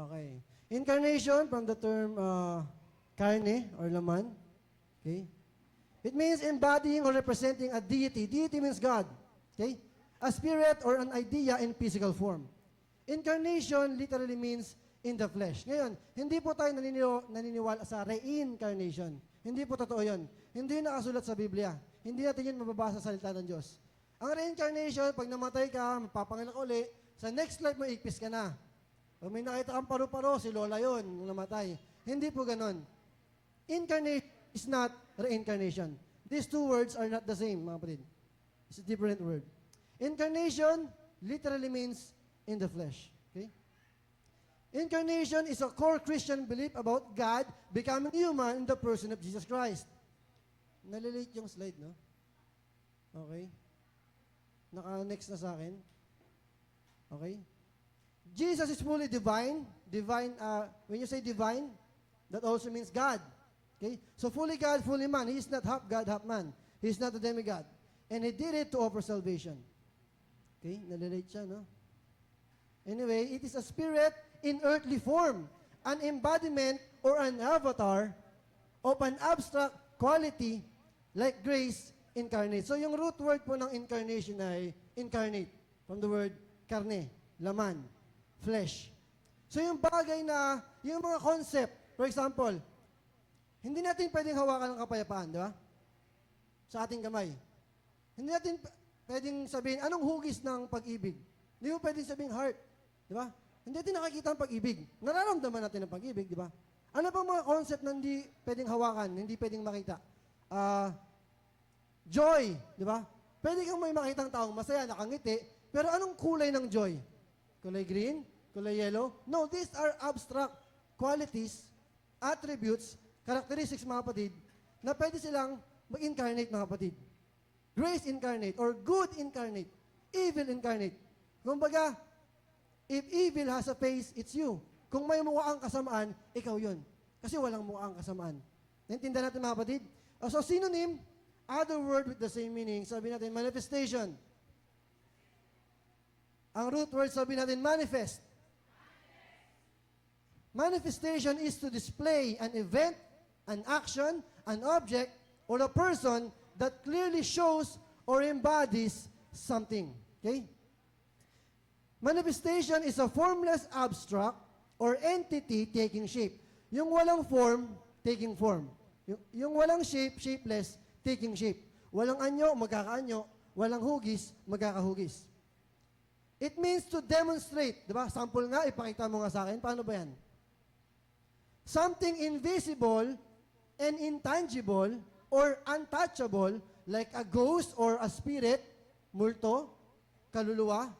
Okay. Incarnation from the term carne or laman. Okay. It means embodying or representing a deity. Deity means God. Okay. A spirit or an idea in physical form. Incarnation literally means in the flesh. Ngayon, hindi po tayo naniniwala sa reincarnation. Hindi po totoo yun. Hindi yun nakasulat sa Biblia. Hindi natin yun mababasa sa salita ng Diyos. Ang reincarnation, pag namatay ka, mapapanganak uli, sa next life mo, igpis ka na. Pag may nakita kang paru-paro, si Lola yun, nung namatay. Hindi po ganun. Incarnation is not reincarnation. These two words are not the same, mga kapatid. It's a different word. Incarnation literally means in the flesh. Okay? Incarnation is a core Christian belief about God becoming human in the person of Jesus Christ. Nalilate yung slide, no? Okay. Naka-next na sa akin. Okay. Jesus is fully divine. Divine, when you say divine, that also means God. Okay? So fully God, fully man. He is not half God, half man. He is not a demigod. And He did it to offer salvation. Okay? Nalilate siya, no? Anyway, it is a spirit in earthly form, an embodiment or an avatar of an abstract quality like grace incarnate. So yung root word po ng incarnation ay incarnate, from the word karne, laman, flesh. So yung bagay na, yung mga concept, for example, hindi natin pwedeng hawakan ng kapayapaan, di ba? Sa ating kamay. Hindi natin pwedeng sabihin, anong hugis ng pag-ibig? Hindi mo pwedeng sabihin heart, di ba? Hindi natin nakikita ang pag-ibig. Nararamdaman natin ang pag-ibig, di ba? Ano pang mga concept na hindi pwedeng hawakan, hindi pwedeng makita? Joy, di ba? Pwede kang may makitang taong masaya, nakangiti, pero anong kulay ng joy? Kulay green? Kulay yellow? No, these are abstract qualities, attributes, characteristics, mga kapatid, na pwede silang mag-incarnate, mga kapatid. Grace incarnate, or good incarnate, evil incarnate. Kumbaga, if evil has a face, it's you. Kung may mukha ang kasamaan, ikaw yun. Kasi walang mukha ang kasamaan. Naintindihan natin, mga kapatid? So, synonym, other word with the same meaning, sabi natin, manifestation. Ang root word, sabi natin, manifest. Manifestation is to display an event, an action, an object, or a person that clearly shows or embodies something. Okay? Manifestation is a formless abstract or entity taking shape. Yung walang form, taking form. Yung walang shape, shapeless, taking shape. Walang anyo, magkakaanyo. Walang hugis, magkakahugis. It means to demonstrate. Diba? Sample nga, ipakita mo nga sa akin. Paano ba yan? Something invisible and intangible or untouchable like a ghost or a spirit, multo, kaluluwa,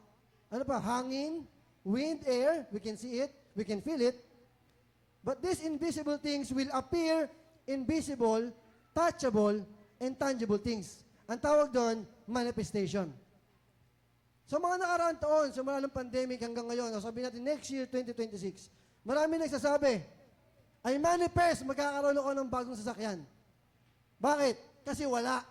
ano pa, hangin, wind, air, we can see it, we can feel it. But these invisible things will appear invisible, touchable, and tangible things. Ang tawag doon, manifestation. So mga nakaraang taon, simula ng pandemic hanggang ngayon, sabi natin next year, 2026, marami nagsasabi, I manifest, magkakaroon ako ng bagong sasakyan. Bakit? Kasi wala.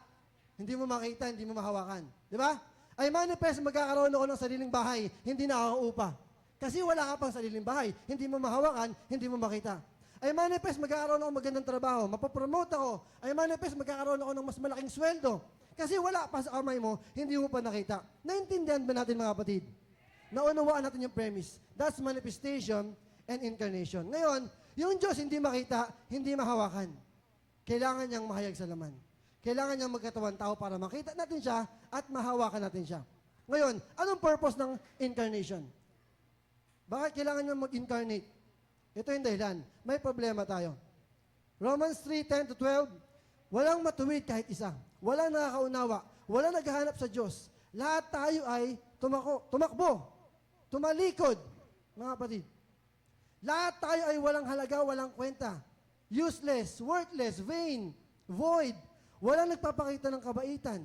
Hindi mo makita, hindi mo mahawakan. Di ba? I manifest, magkakaroon ako ng sariling bahay, hindi na ako upa. Kasi wala ka pang sariling bahay, hindi mo mahawakan, hindi mo makita. I manifest, magkakaroon ako ng magandang trabaho, mapapromote ako. I manifest, magkakaroon ako ng mas malaking sweldo. Kasi wala pa sa kamay mo, hindi mo pa nakita. Naintindihan ba natin, mga kapatid? Naunawaan natin yung premise. That's manifestation and incarnation. Ngayon, yung Diyos hindi makita, hindi mahawakan. Kailangan niyang mahayag sa laman. Kailangan niyang magkatawan tao para makita natin siya at mahawakan natin siya. Ngayon, anong purpose ng incarnation? Bakit kailangan niyang mag-incarnate? Ito yung dahilan. May problema tayo. Romans 3:10-12, walang matuwid kahit isa. Walang nakakaunawa. Walang naghahanap sa Diyos. Lahat tayo ay tumakbo, tumalikod, mga kapatid. Lahat tayo ay walang halaga, walang kwenta. Useless, worthless, vain, void. Walang nagpapakita ng kabaitan.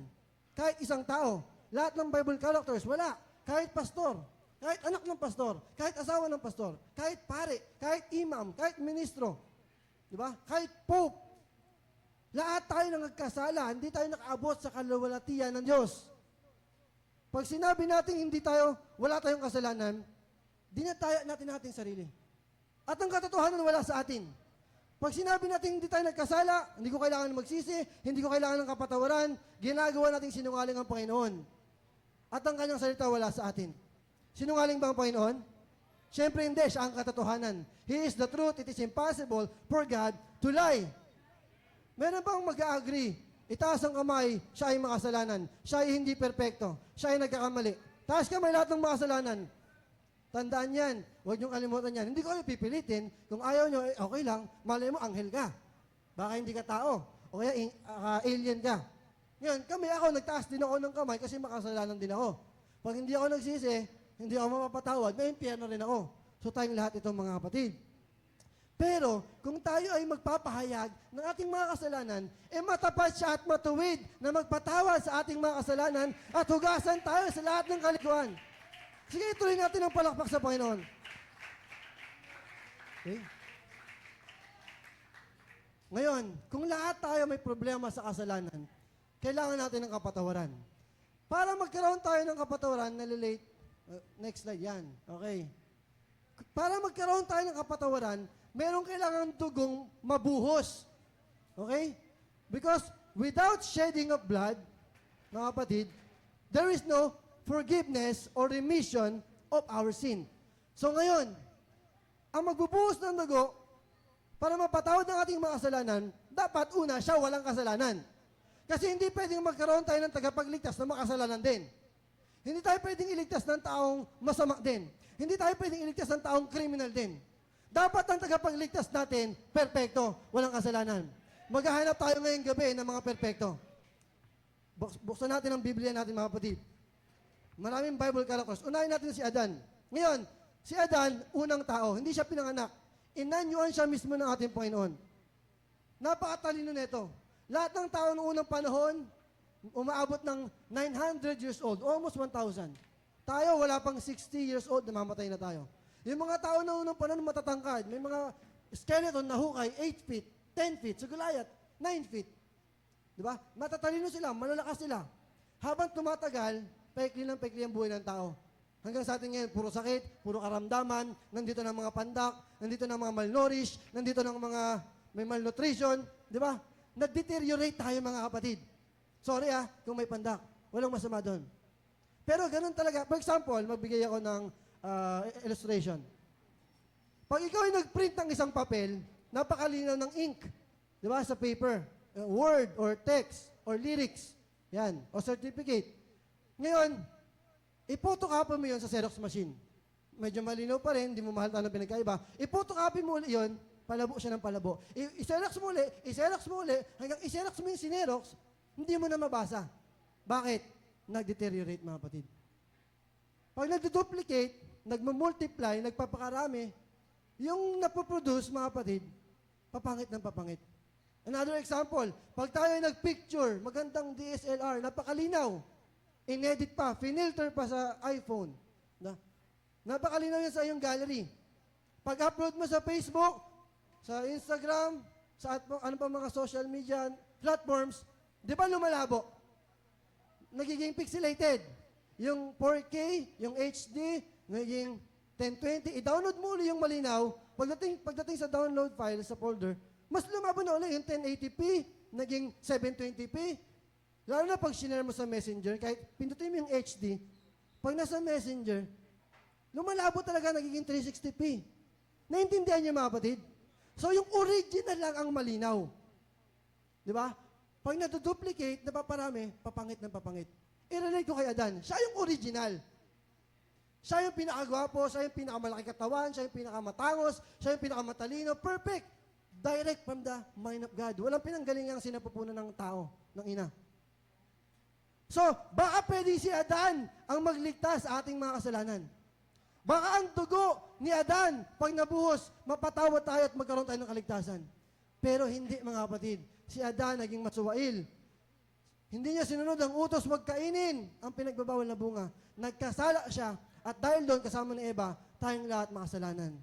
Kahit isang tao. Lahat ng Bible characters, wala. Kahit pastor, kahit anak ng pastor, kahit asawa ng pastor, kahit pare, kahit imam, kahit ministro. Diba? Kahit pope. Lahat tayo na nagkasala, hindi tayo nakaabot sa kaluwalhatian ng Diyos. Pag sinabi natin hindi tayo, wala tayong kasalanan, dinataya natin ating sarili. At ang katotohanan wala sa atin. Pag sinabi natin hindi tayo nagkasala, hindi ko kailangan magsisi, hindi ko kailangan ng kapatawaran, ginagawa natin sinungaling ang Panginoon. At ang kanyang salita wala sa atin. Sinungaling ba ang Panginoon? Siyempre hindi, siya ang katotohanan. He is the truth. It is impossible for God to lie. Meron bang mag-agree? Itaas ang kamay, siya ay makasalanan. Siya ay hindi perpekto. Siya ay nagkakamali. Taas kamay lahat ng makasalanan. Tandaan yan. Huwag niyong kalimutan yan. Hindi ko kayo pipilitin. Kung ayaw niyo, okay lang. Malay mo, anghel ka. Baka hindi ka tao. O kaya alien ka. Ngayon, ako, nagtaas din ako ng kamay kasi makasalanan din ako. Pag hindi ako nagsisi, hindi ako mapapatawad, may impyerno rin ako. So tayong lahat itong mga kapatid. Pero, kung tayo ay magpapahayag ng ating mga kasalanan, matapat siya at matuwid na magpatawad sa ating mga kasalanan at hugasan tayo sa lahat ng kalikuan. Sige, ituloy natin ang palakpak sa Panginoon. Okay? Ngayon, kung lahat tayo may problema sa kasalanan, kailangan natin ng kapatawaran. Para magkaroon tayo ng kapatawaran, nalilate. Next slide, yan. Okay. Para magkaroon tayo ng kapatawaran, merong kailangan dugong mabuhos. Okay? Because without shedding of blood, mga kapatid, there is no forgiveness or remission of our sin. So ngayon, ang magbubuhos ng dugo, para mapatawad ng ating mga kasalanan, dapat una, siya walang kasalanan. Kasi hindi pwedeng magkaroon tayo ng tagapagligtas na makasalanan din. Hindi tayo pwedeng iligtas ng taong masama din. Hindi tayo pwedeng iligtas ng taong criminal din. Dapat ang tagapagligtas natin, perpekto, walang kasalanan. Maghahanap tayo ngayong gabi ng mga perpekto. Buksan natin ang Biblia natin, mga kapatid. Maraming Bible characters. Unahin natin si Adan. Ngayon, si Adan, unang tao, hindi siya pinanganak. Inanyuan siya mismo ng ating Panginoon. Napakatalino nito. Lahat ng tao noong unang panahon, umaabot ng 900 years old, almost 1,000. Tayo, wala pang 60 years old, namamatay na tayo. Yung mga tao na unang panahon matatangkad, may mga skeleton na hukay, 8 feet, 10 feet, sa Goliath, 9 feet. Diba? Matatalino sila, malalakas sila. Habang tumatagal, paikli ng paikli ang buhay ng tao. Hanggang sa atin ngayon, puro sakit, puro karamdaman, nandito ng mga pandak, nandito ng mga malnourished, nandito ng mga may malnutrition, di ba? Nag-deteriorate tayo, mga kapatid. Sorry kung may pandak. Walang masama doon. Pero ganun talaga. For example, magbigay ako ng illustration. Pag ikaw ay nag-print ng isang papel, napakalinaw ng ink. Di ba? Sa paper. Word or text or lyrics. Yan. O certificate. Ngayon, ipotocopy mo yun sa Xerox machine. Medyo malinaw pa rin, hindi mo mahal ng pinagkaiba. Ipotocopy mo ulit yun, palabo siya ng palabo. I-Xerox mo ulit, hanggang i-Xerox mo yung Xerox, hindi mo na mabasa. Bakit? Nag-deteriorate, mga kapatid. Pag nag-duplicate, nagmamultiply, nagpapakarami, yung napoproduce, mga kapatid, papangit ng papangit. Another example, pag tayo ay nag-picture, magandang DSLR, napakalinaw, inedit pa, finilter pa sa iPhone. Napakalinaw yan sa iyong gallery. Pag-upload mo sa Facebook, sa Instagram, sa ano pa mga social media platforms, di ba lumalabo? Nagiging pixelated. Yung 4K, yung HD, nagiging 1020. I-download mo ulit yung malinaw. Pagdating sa download file, sa folder, mas lumabo na ulit yung 1080p, naging 720p. Lalo na pag sinare mo sa Messenger, kahit pindutin mo yung HD, pag nasa Messenger, lumalabo talaga, nagiging 360p. Naintindihan niyo, mga kapatid? So, yung original lang ang malinaw. Di ba? Pag naduduplicate, napaparami, papangit ng papangit. I-relate ko kay Adan. Siya yung original. Siya yung pinakagwapo, siya yung pinakamalaki katawan, siya yung pinakamatangos, siya yung pinakamatalino. Perfect. Direct from the mind of God. Walang pinanggalingang sinapupunan ng tao, ng ina. So, baka pwede si Adan ang magligtas sa ating mga kasalanan. Baka ang dugo ni Adan, pag nabuhos, mapatawad tayo at magkaroon tayo ng kaligtasan. Pero hindi, mga kapatid. Si Adan naging matsuwail. Hindi niya sinunod ang utos, magkainin ang pinagbabawal na bunga. Nagkasala siya, at dahil doon, kasama ni Eva, tayong lahat makasalanan.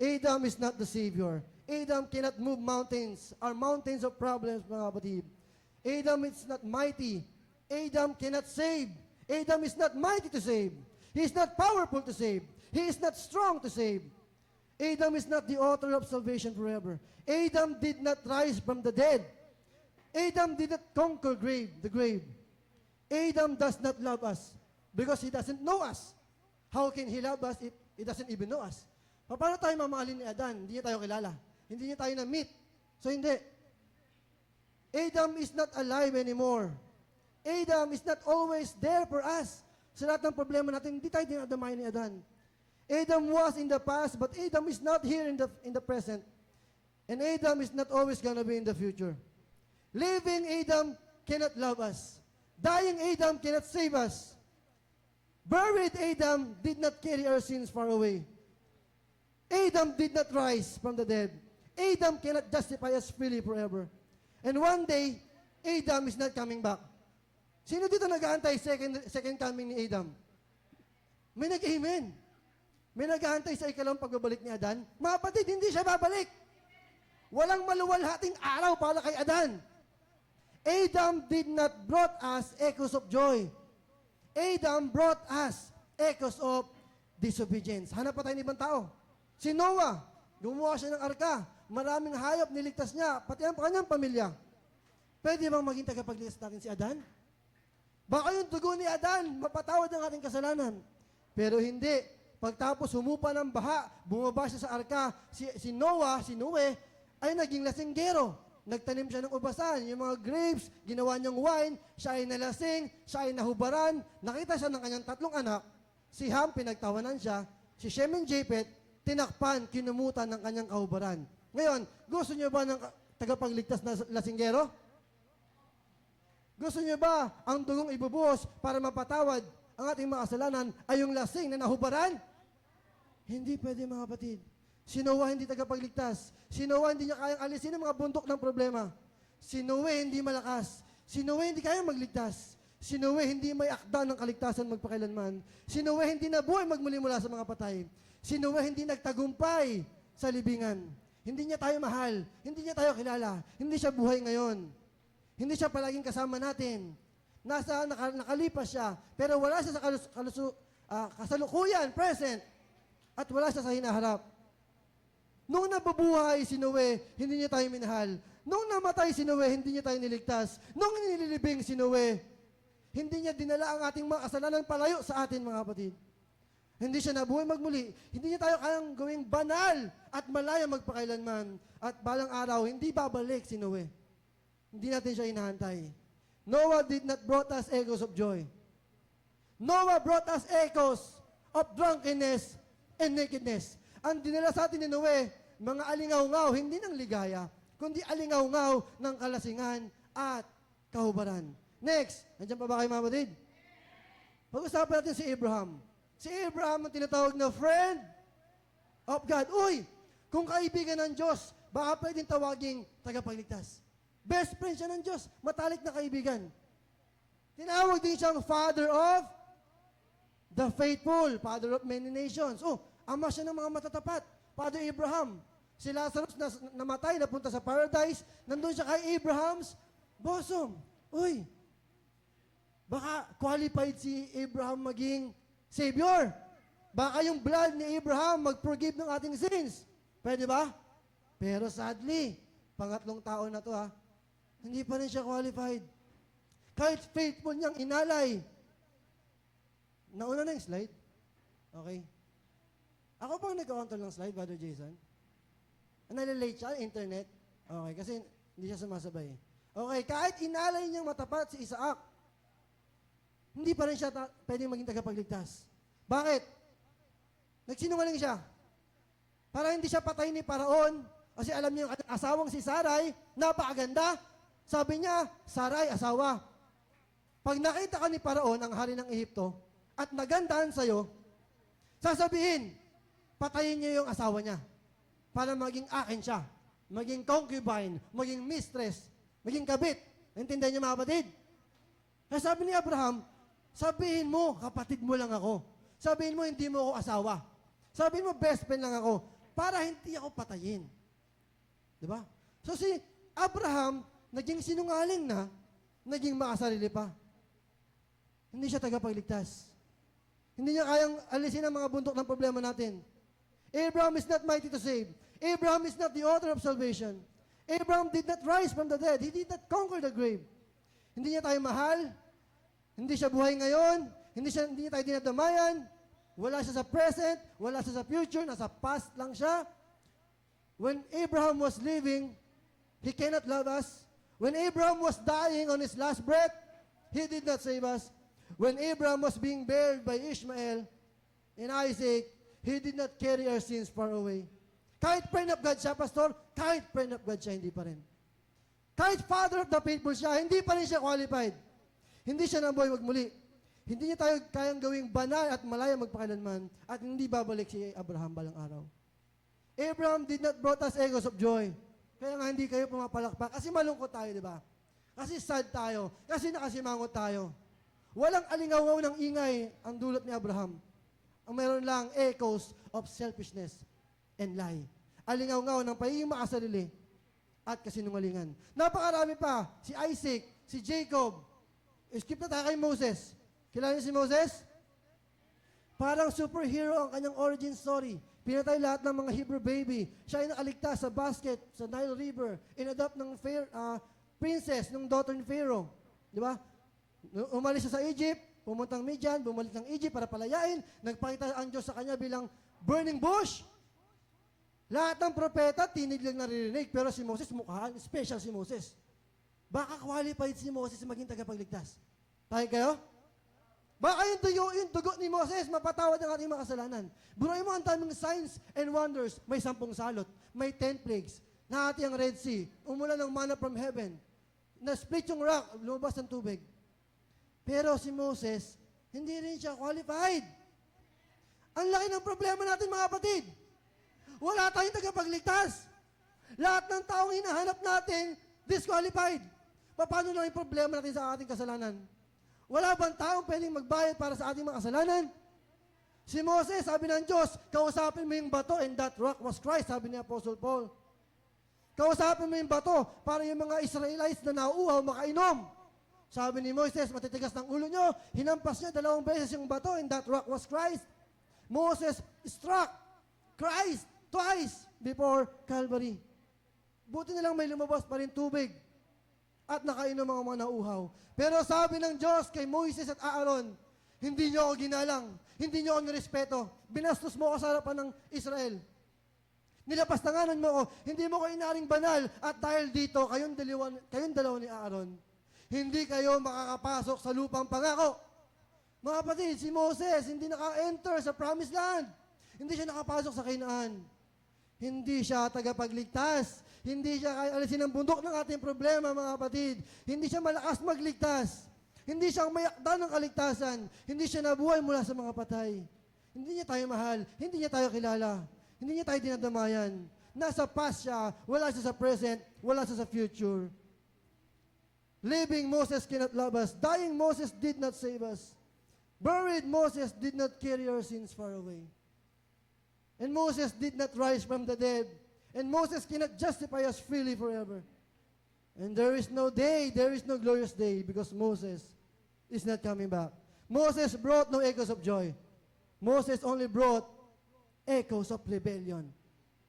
Adam is not the Savior. Adam cannot move mountains. Are mountains of problems, mga kapatid. Adam is not mighty. Adam cannot save. Adam is not mighty to save. He is not powerful to save. He is not strong to save. Adam is not the author of salvation forever. Adam did not rise from the dead. Adam did not conquer the grave. Adam does not love us because he doesn't know us. How can he love us if he doesn't even know us? Paano tayo mamahalin ni Adan? Hindi niya tayo kilala. Hindi niya tayo na-meet. So hindi. Adam is not alive anymore. Adam is not always there for us. Sa lahat ng problema natin, hindi tayo dinadamayan ni Adan. Adam was in the past, but Adam is not here in the present. And Adam is not always gonna be in the future. Living Adam cannot love us. Dying Adam cannot save us. Buried Adam did not carry our sins far away. Adam did not rise from the dead. Adam cannot justify us freely forever. And one day, Adam is not coming back. Sino dito nag-aantay second coming ni Adam? May nag-amen. May nag-aantay sa ikalawang pagbabalik ni Adan. Mga kapatid, hindi siya babalik. Walang maluwalhating araw para kay Adan. Adam did not brought us echoes of joy. Adam brought us echoes of disobedience. Hanap pa tayo ng ibang tao. Si Noah, gumawa siya ng arka. Maraming hayop niligtas niya, pati ang kanyang pamilya. Pwede bang maging tagapagligtas natin si Adan? Baka yung dugo ni Adan, mapatawad ang ating kasalanan. Pero hindi. Pagtapos humupa ng baha, bumaba siya sa arka, si Noe, ay naging lasinggero. Nagtanim siya ng ubasan, yung mga grapes, ginawa niyang wine, siya ay nalasing, siya ay nahubaran, nakita siya ng kanyang 3 anak, si Ham, pinagtawanan siya, si Shem and Japheth, tinakpan, kinumutan ng kanyang kahubaran. Ngayon, gusto niyo ba ng tagapagligtas na lasinggero? Gusto niyo ba ang dugong ibubuhos para mapatawad ang ating mga kasalanan ay yung lasing na nahubaran? Hindi pwede, mga kapatid. Si Noah hindi tagapagligtas. Si Noah hindi niya kayang alisin ang mga bundok ng problema. Si Noe hindi malakas. Si Noe hindi kayang magligtas. Si Noe hindi may akda ng kaligtasan magpakailanman. Si Noe hindi nabuhay magmuli mula sa mga patay. Si Noe hindi nagtagumpay sa libingan. Hindi niya tayo mahal. Hindi niya tayo kilala. Hindi siya buhay ngayon. Hindi siya palaging kasama natin. Nakalipas siya, pero wala siya sa kasalukuyan, present, at wala siya sa hinaharap. Nung nabubuhay si Noe, hindi niya tayo minahal. Nung namatay si Noe, hindi niya tayo niligtas. Nung nililibing si Noe, hindi niya dinala ang ating mga kasalanan palayo sa atin, mga kapatid. Hindi siya nabuhay magmuli. Hindi niya tayo kayang gawing banal at malaya magpakailanman. At balang araw, hindi babalik si Noe. Hindi natin siya inahantay. Noah did not brought us echoes of joy. Noah brought us echoes of drunkenness and nakedness. Ang dinala sa atin ni Noe, mga alingaw-ngaw, hindi ng ligaya, kundi alingaw-ngaw ng kalasingan at kahubaran. Next, nandiyan pa ba kayo, mga kapatid? Pag-usapan natin si Abraham. Si Abraham ang tinatawag na friend of God. Uy, kung kaibigan ng Diyos, baka pwedeng tawaging tagapagligtas. Best friend siya ng Diyos. Matalik na kaibigan. Tinawag din siyang Father of the faithful. Father of many nations. Oh, ama siya ng mga matatapat. Father Abraham. Si Lazarus na namatay, napunta sa paradise. Nandun siya kay Abraham's bosom. Uy, baka qualified si Abraham maging Savior. Baka yung blood ni Abraham mag-forgive ng ating sins. Pwede ba? Pero sadly, pangatlong tao na to hindi pa rin siya qualified. Kahit faithful niyang inalay. Nauna na yung slide? Okay. Ako bang nag-control ng slide, Brother Jason? Nalilate siya, internet? Okay, kasi hindi siya sumasabay. Okay, kahit inalay niyang matapat si Isaac, hindi pa rin siya pwedeng maging tagapagligtas. Bakit? Nagsinungaling siya. Para hindi siya patay ni Paraon, kasi alam niyo yung asawang si Sarai, napakaganda. Sabi niya, Sarai, asawa. Pag nakita ka ni Paraon, ang hari ng Ehipto, at nagandahan sa'yo, sasabihin, patayin niyo yung asawa niya para maging akin siya. Maging concubine, maging mistress, maging kabit. Naintindihan niyo, mga kapatid? Kaya sabi ni Abraham, sabihin mo, kapatid mo lang ako. Sabihin mo, hindi mo ako asawa. Sabihin mo, best friend lang ako para hindi ako patayin. Diba? So si Abraham, naging sinungaling na, naging makasarili pa. Hindi siya tagapagligtas. Hindi niya kayang alisin ang mga bundok ng problema natin. Abraham is not mighty to save. Abraham is not the author of salvation. Abraham did not rise from the dead. He did not conquer the grave. Hindi niya tayo mahal. Hindi siya buhay ngayon. Hindi niya tayo dinadamayan. Wala siya sa present. Wala siya sa future. Nasa past lang siya. When Abraham was living, he cannot love us. When Abraham was dying on his last breath, he did not save us. When Abraham was being buried by Ishmael and Isaac, he did not carry our sins far away. Kahit friend of God siya, pastor, kahit friend of God siya, hindi pa rin. Kahit father of the faithful siya, hindi pa rin siya qualified. Hindi siya nabuhay magmuli. Hindi niya tayo kayang gawing banal at malaya magpakailanman at hindi babalik si Abraham balang araw. Abraham did not brought us echoes of joy. Kaya nga hindi kayo pumapalakpak. Kasi malungkot tayo, di ba? Kasi sad tayo. Kasi nakasimangot tayo. Walang alingaw ng ingay ang dulot ni Abraham. Ang meron lang echoes of selfishness and lie. Alingaw-ngaw ng pagiging makasarili at kasinungalingan. Napakarami pa. Si Isaac, si Jacob. Skip na tayo kay Moses. Kilala niyo si Moses? Parang superhero ang kanyang origin story. Pinatay lahat ng mga Hebrew baby. Siya ay nakaligtas sa basket sa Nile River. Inadopt ng princess, ng daughter ni Pharaoh. Di ba? Umalis siya sa Egypt, pumuntang Midian, bumalik ng Egypt para palayain. Nagpakita ang Diyos sa kanya bilang burning bush. Lahat ng propeta, tinig lang naririnig. Pero si Moses, mukhaan, special si Moses. Baka qualified si Moses maging tagapagligtas. Tayo kayo? Baka yung dugo ni Moses, mapatawad ang ating mga kasalanan. Buray mo ang daming signs and wonders. May 10 salot, may 10 plagues. Nahati ang Red Sea, umulan ng manna from heaven. Na-split yung rock, lumabas ng tubig. Pero si Moses, hindi rin siya qualified. Ang laki ng problema natin, mga kapatid. Wala tayong tagapagligtas. Lahat ng taong hinahanap natin, disqualified. Paano lang yung problema natin sa ating kasalanan? Wala bang taong pwedeng magbayad para sa ating mga kasalanan? Si Moses, sabi ng Diyos, kausapin mo yung bato and that rock was Christ, sabi ni Apostle Paul. Kausapin mo yung bato para yung mga Israelites na nauuhaw makainom. Sabi ni Moses, matitigas ng ulo nyo, hinampas niya 2 beses yung bato and that rock was Christ. Moses struck Christ twice before Calvary. Buti na lang may lumabas pa rin tubig at nakainom ang mga nauuhaw. Pero sabi ng Diyos kay Moises at Aaron, hindi nyo ako ginalang, hindi nyo ako nirespeto, binastos mo ako sa harapan ng Israel. Nilapastanganan mo ako, hindi mo ko inaring banal, at dahil dito, kayong dalawa ni Aaron, hindi kayo makakapasok sa lupang pangako. Mga kapatid, si Moses hindi naka-enter sa promised land. Hindi siya nakapasok sa Canaan. Hindi siya tagapagligtas. Hindi siya kaya alisin ang bundok ng ating problema, mga kapatid. Hindi siya malakas magligtas. Hindi siya ang mayakda ng kaligtasan. Hindi siya nabuhay mula sa mga patay. Hindi niya tayo mahal. Hindi niya tayo kilala. Hindi niya tayo dinadamayan. Nasa past siya. Wala siya sa present. Wala siya sa future. Living Moses cannot love us. Dying Moses did not save us. Buried Moses did not carry our sins far away. And Moses did not rise from the dead. And Moses cannot justify us freely forever. And there is no day, there is no glorious day because Moses is not coming back. Moses brought no echoes of joy. Moses only brought echoes of rebellion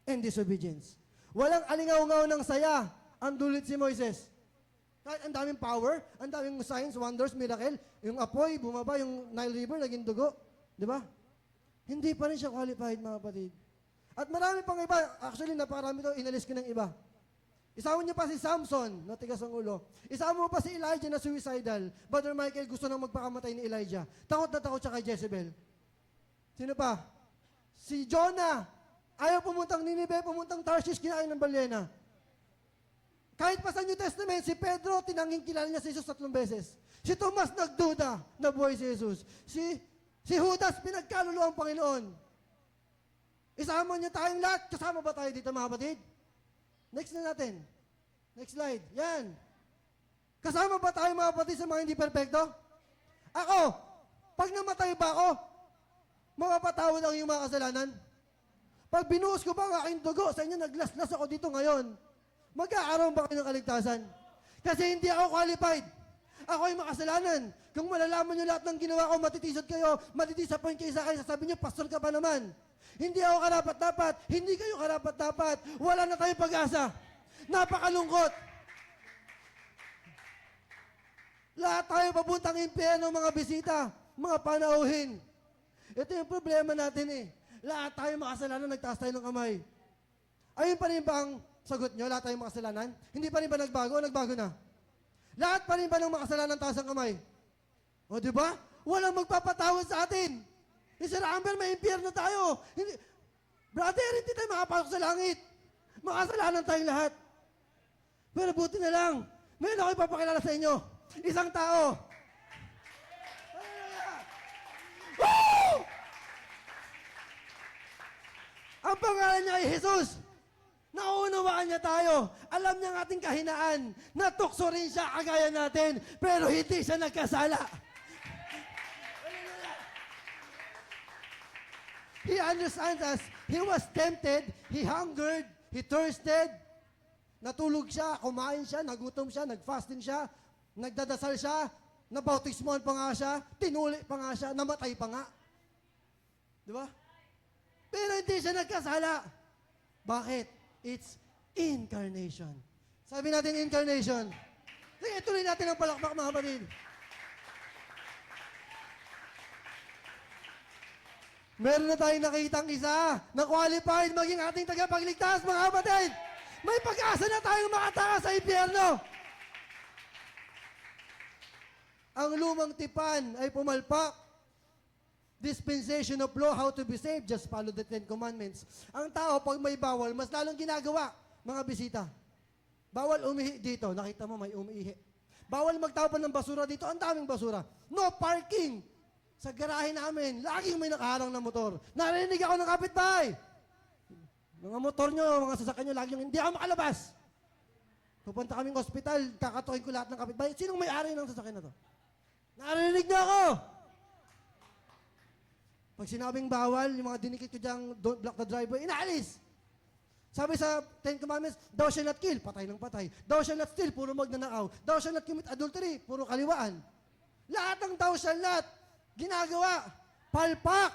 and disobedience. Walang alingaw-ngaw ng saya ang dulit si Moises. Kahit ang daming power, ang daming signs, wonders, miracle, yung apoy, bumaba, yung Nile River, naging dugo. Di ba? Hindi pa rin siya qualified, mga kapatid. At marami pang iba. Actually, napakarami to. Inalis ko ng iba. Isama niyo pa si Samson, na tigas ang ulo. Isama mo pa si Elijah na suicidal. Brother Michael, gusto nang magpakamatay ni Elijah. Takot na takot siya kay Jezebel. Sino pa? Si Jonah. Ayaw pumuntang Nineveh, pumuntang Tarshish, kinain ng balyena. Kahit pa sa New Testament, si Pedro, tinanging kilala niya si Jesus 3 beses. Si Tomas, nagduda na buhay si Jesus. Si Judas, pinagkaluluwa ang Panginoon. Isama niya tayong lahat. Kasama ba tayo dito, mga kapatid? Next na natin. Next slide. Yan. Kasama ba tayo, mga kapatid, sa mga hindi perfecto? Ako, pag namatay ba ako, mapapatawad ang iyong mga kasalanan? Pag binuhos ko ba ang aking dugo sa inyo, naglaslas ako dito ngayon, mag-aaroon ba kayo ng kaligtasan? Kasi hindi ako qualified. Ako ay makasalanan. Kung malalaman nyo lahat ng ginawa ko, matitisod kayo, matidisappoint kayo sa akin, sasabihin nyo, pastor ka pa naman. Hindi ako karapat-dapat. Hindi kayo karapat-dapat. Wala na tayong pag-asa. Napakalungkot. Lahat tayo papuntang impyerno, mga bisita, mga panauhin. Ito yung problema natin eh. Lahat tayo makasalanan, nagtaas tayo ng kamay. Ayun pa rin ba ang sagot nyo? Lahat tayo makasalanan? Hindi pa rin ba nagbago o nagbago na? Lahat pa rin ba ng makasalanan taas ang kamay? O di ba? Walang magpapatawad sa atin. Sir Amber, may impyerno tayo. Hindi, brother, hindi tayo makapasok sa langit. Makasalanan tayong lahat. Pero buti na lang, mayroon ako ipapakilala sa inyo. Isang tao. Woo! Ang pangalan niya ay Jesus. Naunawaan niya tayo. Alam niya ang ating kahinaan. Natukso rin siya kagaya natin. Pero hindi siya nagkasala. He understands us. He was tempted. He hungered. He thirsted. Natulog siya, kumain siya, nagutom siya, nagfasting siya, nagdadasal siya, nabautismohan pa nga siya, tinuli pa nga siya, namatay pa nga. Di ba? Pero hindi siya nagkasala. Bakit? It's incarnation. Sabi natin incarnation. Sige, tuloy natin ang palakpak, mga kapatid. Meron na tayong nakitang isa na qualified maging ating tagapagligtas, mga kapatid. May pag-asa na tayong makatakas sa impyerno. Ang lumang tipan ay pumalpak. Dispensation of law, how to be saved, just follow the 10 commandments. Ang tao, pag may bawal, mas lalong ginagawa, mga bisita. Bawal umihi dito, nakita mo may umihi. Bawal magtapon ng basura dito, ang daming basura. No parking. Sa garahe namin, laging may nakaharang na motor. Narinig ako ng kapitbahay. Mga motor nyo, mga sasakyan nyo, laging hindi ako makalabas. Pupunta kaming ospital, kakatukin ko lahat ng kapitbahay. Sinong may-ari ng sasakyan na to? Narinig na ako! Pag sinabing bawal, yung mga dinikit ko diyang don't block the driveway, inaalis! Sabi sa 10 Commandments, thou shall not kill, patay ng patay. Thou shall not steal, puro magnanakaw. Thou shall not commit adultery, puro kaliwaan. Lahat ng thou shall not, ginagawa. Palpak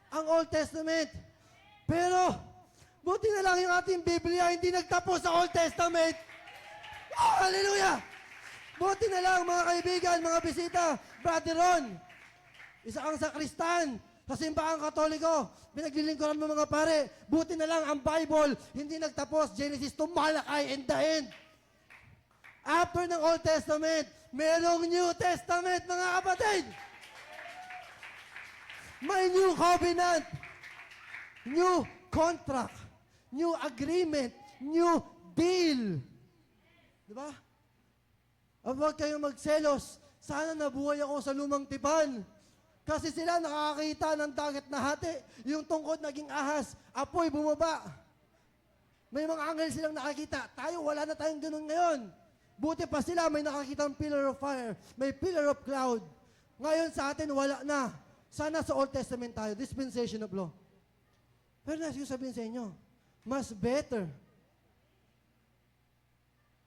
ang Old Testament. Pero, buti na lang yung ating Biblia, hindi nagtapos sa Old Testament. Oh, hallelujah! Buti na lang, mga kaibigan, mga bisita, Brother Ron, isa kang sakristan, sa simbahang Katoliko, pinaglilingkuran mo mga pare, buti na lang ang Bible, hindi nagtapos, Genesis to Malachi and the end. After ng Old Testament, merong New Testament, mga kapatid. May new covenant, new contract, new agreement, new deal. Diba? At huwag kayong magselos. Sana nabuhay ako sa lumang tipan. Kasi sila nakakita ng dagat na hati. Yung tungkod naging ahas. Apoy bumaba. May mga anghel silang nakakita. Tayo, wala na tayong ganun ngayon. Buti pa sila, may nakakitang pillar of fire. May pillar of cloud. Ngayon sa atin, wala na. Sana sa Old Testament tayo, dispensation of law. Pero nais ko sabihin sa inyo, mas better.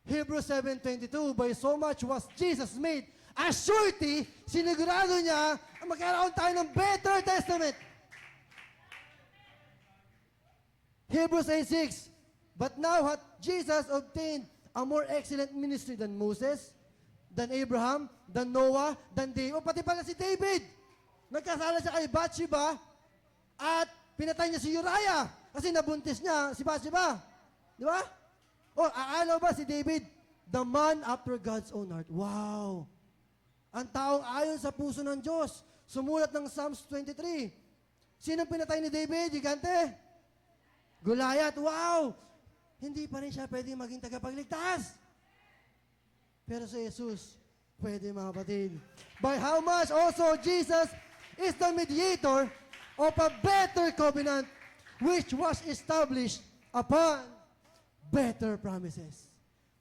Hebrews 7:22, by so much was Jesus made a surety, sinigurado niya ang magkaroon tayo ng better testament. Hebrews 8:6, but now hath Jesus obtained a more excellent ministry than Moses, than Abraham, than Noah, than David, o pati pala si David. Nagkasala siya kay Bathsheba at pinatay niya si Uriah kasi nabuntis niya si Bathsheba. Di ba? O, aalaw ba si David? The man after God's own heart. Wow! Ang taong ayon sa puso ng Diyos. Sumulat ng Psalms 23. Sino pinatay ni David? Gigante? Goliath. Wow! Hindi pa rin siya pwedeng maging tagapagligtas. Pero si Jesus, pwede, mga kapatid. By how much also Jesus is the mediator of a better covenant which was established upon better promises.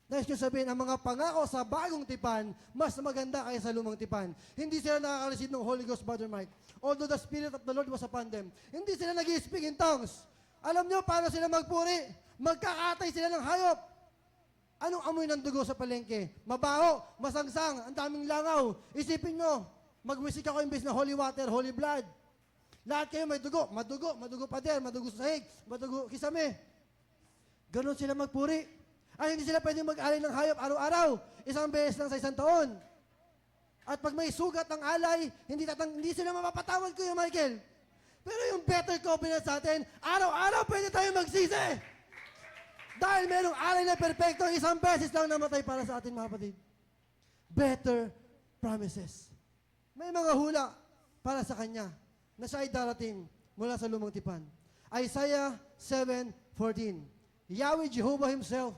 Nais ko sabihin, ang mga pangako sa bagong tipan, mas maganda kaysa sa lumang tipan. Hindi sila nakaka-receive ng Holy Ghost, Brother Mike. Although the Spirit of the Lord was upon them. Hindi sila nag-speak in tongues. Alam nyo, paano sila magpuri? Magkakatay sila ng hayop. Anong amoy ng dugo sa palengke? Mabaho, masangsang, ang daming langaw. Isipin nyo, mag-wisik ako imbes na holy water, holy blood. Lahat kayo may dugo. Madugo pader, madugo sahig, madugo kisame. Ganon sila magpuri. Ay, hindi sila pwedeng mag-alay ng hayop araw-araw. Isang beses lang sa isang taon. At pag may sugat ng alay, hindi sila mapapatawad, Kuya Michael. Pero yung better covenant sa atin, araw-araw pwede tayo magsisi. Dahil merong alay na perfecto, isang beses lang namatay para sa atin, mga kapatid. Better promises. May mga hula para sa kanya na siya ay darating mula sa lumang tipan. Isaiah 7:14. Yahweh Jehovah Himself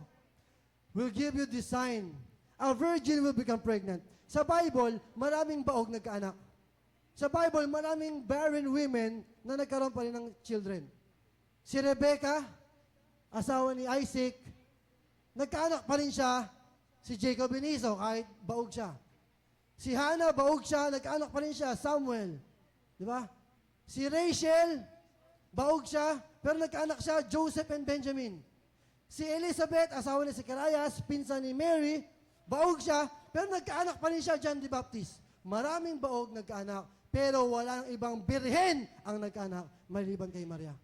will give you this sign. A virgin will become pregnant. Sa Bible, maraming baog nagkaanak. Sa Bible, maraming barren women na nagkaroon pa rin ng children. Si Rebecca, asawa ni Isaac, nagkaanak pa rin siya, si Jacob and Esau, kahit baog siya. Si Hannah, baog siya, nagkaanak pa rin siya, Samuel. Di ba? Si Rachel, baog siya, pero nagkaanak siya, Joseph and Benjamin. Si Elizabeth, asawa ni Zacharias, pinsan ni Mary, baog siya, pero nagkaanak pa rin siya, John the Baptist. Maraming baog nagkaanak, pero walang ibang birhen ang nagkaanak, maliban kay Maria.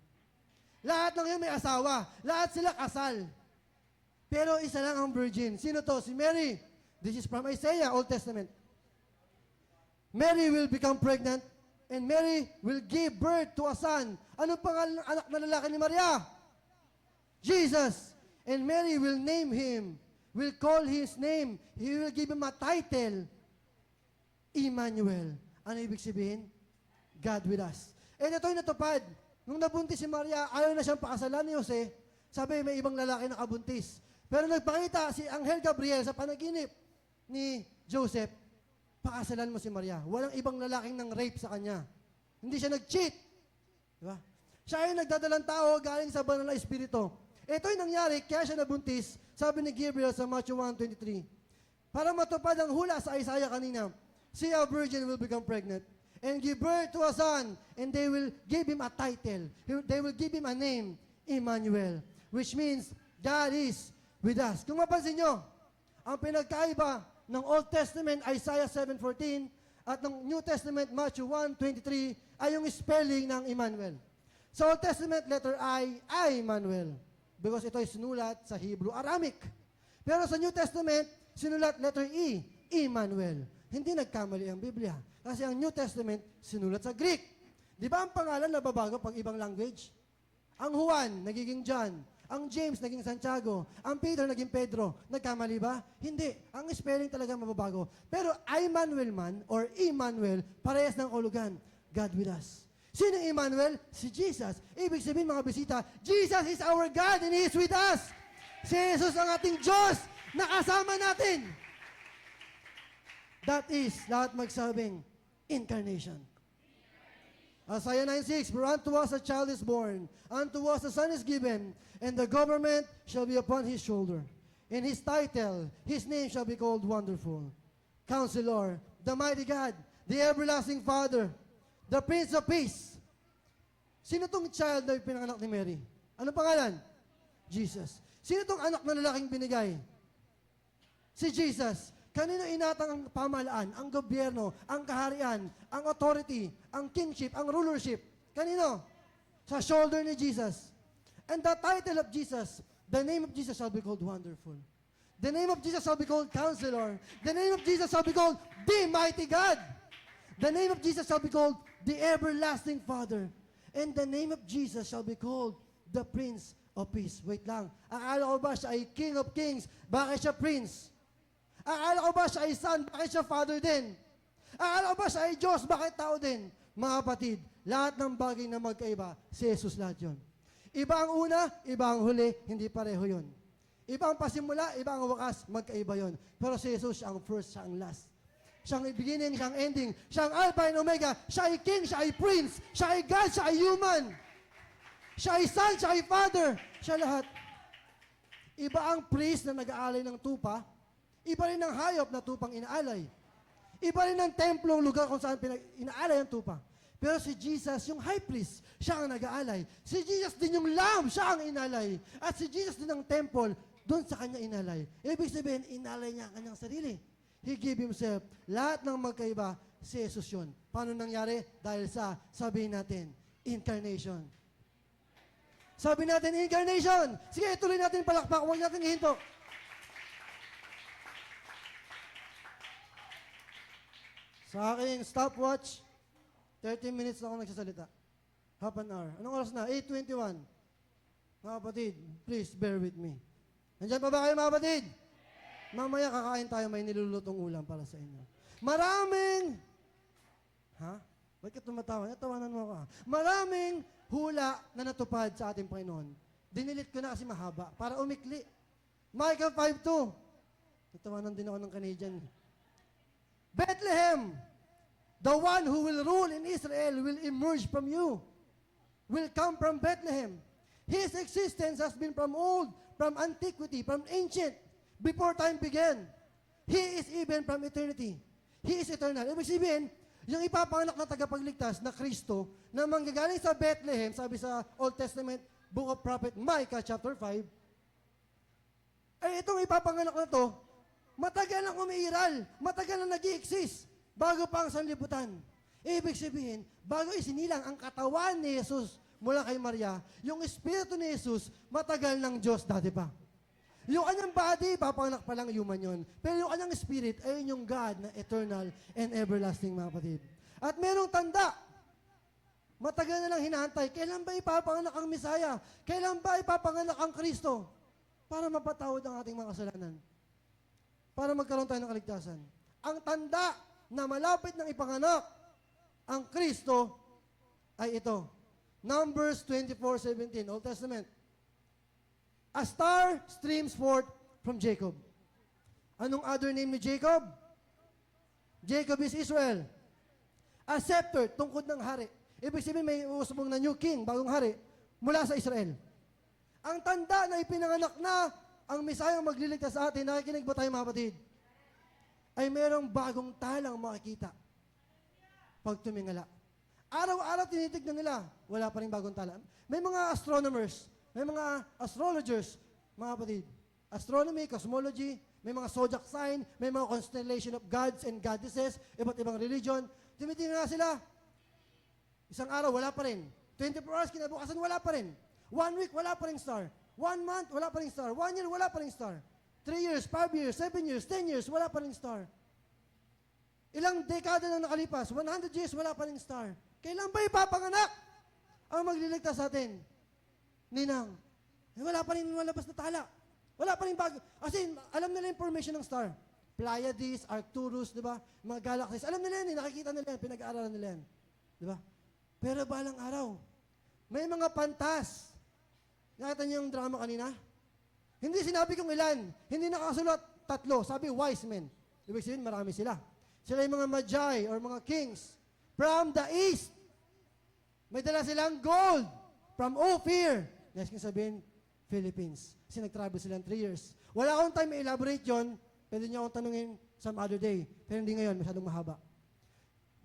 Lahat ng yun may asawa, lahat sila kasal. Pero isa lang ang virgin. Sino to? Si Mary. This is from Isaiah, Old Testament. Mary will become pregnant, and Mary will give birth to a son. Anong pangalan ng anak na lalaki ni Maria? Jesus. And Mary will name him, will call his name. He will give him a title, Emmanuel. Ano ibig sabihin? God with us. And ito'y natupad. Nung nabuntis si Maria, ayaw na siyang pakasalan ni Jose. Sabi, may ibang lalaki nakabuntis. Pero nagpakita si Anghel Gabriel sa panaginip ni Joseph, pakasalan mo si Maria. Walang ibang lalaking nang rape sa kanya. Hindi siya nag-cheat. Diba? Siya ay nagdadalang tao galing sa banal na espiritu. Ito'y nangyari, kaya siya nabuntis, sabi ni Gabriel sa Matthew 1:23. Para matupad ang hula sa Isaiah kanina, see, a virgin will become pregnant and give birth to a son, and they will give him a title. They will give him a name, Emmanuel, which means God is with us. Kung mapansin nyo, ang pinagkaiba ng Old Testament, Isaiah 7:14, at ng New Testament, Matthew 1:23, ay yung spelling ng Emmanuel. Sa Old Testament, letter I, Emmanuel, because ito ay sinulat sa Hebrew Aramaic. Pero sa New Testament, sinulat letter E, Emmanuel. Hindi nagkamali ang Biblia. Kasi ang New Testament, sinulat sa Greek. Di ba ang pangalan nababago pag ibang language? Ang Juan, nagiging John. Ang James, naging Santiago. Ang Peter, naging Pedro. Nagkamali ba? Hindi. Ang spelling talaga mababago. Pero Emmanuel man, or Emmanuel, parehas ng ulugan. God with us. Sino Emmanuel? Si Jesus. Ibig sabihin, mga bisita, Jesus is our God and He is with us. Si Jesus ang ating Diyos na kasama natin. That is, lahat magsabing, incarnation. Isaiah 9:6, for unto us a child is born, unto us a son is given, and the government shall be upon his shoulder. And his title, his name shall be called Wonderful, Counselor, the Mighty God, the Everlasting Father, the Prince of Peace. Sino tong child na pinanganak ni Mary? Anong pangalan? Jesus. Sino tong anak na lalaking binigay? Si Jesus. Kanino inatang ang pamahalaan, ang gobyerno, ang kaharian, ang authority, ang kingship, ang rulership? Kanino? Sa shoulder ni Jesus. And the title of Jesus, the name of Jesus shall be called Wonderful. The name of Jesus shall be called Counselor. The name of Jesus shall be called the Mighty God. The name of Jesus shall be called the Everlasting Father. And the name of Jesus shall be called the Prince of Peace. Wait lang. Akala ko ba siya ay King of Kings? Bakit siya Prince? Akala ko ba siya ay Son? Bakit siya Father din? Akala ko ba siya ay Diyos? Bakit tao din? Mga kapatid, lahat ng bagay na magkaiba, si Jesus lahat yun. Iba ang una, iba ang huli, hindi pareho yun. Iba ang pasimula, iba ang wakas, magkaiba yun. Pero si Jesus, siya ang first, siya ang last. Siya ang beginning, siya ang ending, siya ang Alpha and Omega, siya ay King, siya ay Prince, siya ay God, siya ay human. Siya ay Son, siya ay Father, siya lahat. Iba ang priest na nag-aalay ng tupa, iba rin ang hayop na tupang inaalay. Iba rin ang templong lugar kung saan inaalay ang tupa. Pero si Jesus, yung high priest, siya ang nag-aalay. Si Jesus din yung lamb, siya ang inalay. At si Jesus din ang temple, doon sa kanya inalay. Ibig sabihin, inalay niya ang kanyang sarili. He gave Himself. Lahat ng magkaiba, si Jesus yun. Paano nangyari? Dahil sa, sabihin natin, incarnation. Sabi natin, incarnation. Sige, tuloy natin palakpak. Huwag natin ihinto. Sa aking stopwatch, 30 minutes na ako nagsasalita. Half an hour. Anong oras na? 8:21. Mga kapatid, please bear with me. Nandiyan pa ba kayo, mga kapatid? Mamaya kakain tayo, may nilulutong ulam para sa inyo. Maraming, ba't ka tumatawa? Natawanan mo ako. Maraming hula na natupad sa ating Panginoon. Dinilit ko na kasi mahaba para umikli. Micah 5:2. Natawanan din ako ng Canadian. Bethlehem, the one who will rule in Israel will emerge from you, will come from Bethlehem. His existence has been from old, from antiquity, from ancient, before time began. He is even from eternity. He is eternal. Ibig sabihin, yung ipapanganak na tagapagligtas na Kristo, na manggagaling sa Bethlehem, sabi sa Old Testament, Book of Prophet Micah, chapter 5, ay itong ipapanganak na to, matagal nang umiiral, matagal nang nag-i-exist, bago pa ang sanlibutan. Ibig sabihin, bago isinilang ang katawan ni Jesus mula kay Maria, yung Espiritu ni Jesus, matagal ng Diyos dati pa. Yung kanyang body, papanganak pa lang human yun. Pero yung kanyang spirit, ay yung God na eternal and everlasting, mga kapatid. At merong tanda, matagal na lang hinahantay, kailan ba ipapanganak ang Misaya? Kailan ba ipapanganak ang Kristo? Para mapatawad ang ating mga kasalanan. Para magkaroon tayo ng kaligtasan. Ang tanda na malapit ng ipanganak ang Kristo ay ito. Numbers 24:17, Old Testament. A star streams forth from Jacob. Anong other name ni Jacob? Jacob is Israel. A scepter, tungkod ng hari. Ibig sabihin may usubong na new king, bagong hari, mula sa Israel. Ang tanda na ipinanganak na ang Misayang magliligtas sa atin, nakikinig ba tayo, mga kapatid? Ay merong bagong talang makikita pag tumingala. Araw-araw tinitignan nila, wala pa rin bagong tala. May mga astronomers, may mga astrologers, mga kapatid. Astronomy, cosmology, may mga zodiac sign, may mga constellation of gods and goddesses, iba't ibang religion. Tinitingnan na sila. Isang araw, wala pa rin. 24 hours, kinabukasan, wala pa rin. 1 week, wala pa rin star. 1 month, wala pa rin star. 1 year, wala pa rin star. 3 years, 5 years, 7 years, 10 years, wala pa rin star. Ilang dekada na nakalipas, 100 years, wala pa rin star. Kailan ba ipapanganak ang magliligtas sa atin? Ninang, wala pa rin malabas na tala. Wala pa rin bago. As in, alam nila yung formation ng star. Pleiades, Arcturus, di ba? Mga galaxies. Alam nila yan, nakikita nila yan, pinag-aaralan nila yan. Di ba? Pero balang araw, may mga pantas. Nakita niyo yung drama kanina? Hindi sinabi kung ilan. Hindi nakasulat 3. Sabi, wise men. Ibig sabihin, marami sila. Sila yung mga magi or mga kings. From the east, may dala silang gold. From Ophir. Next kong sabihin, Philippines. Kasi nag-travel silang 3 years. Wala akong time i-elaborate yun. Pwede niyo akong tanungin some other day. Pero hindi ngayon, masyadong mahaba.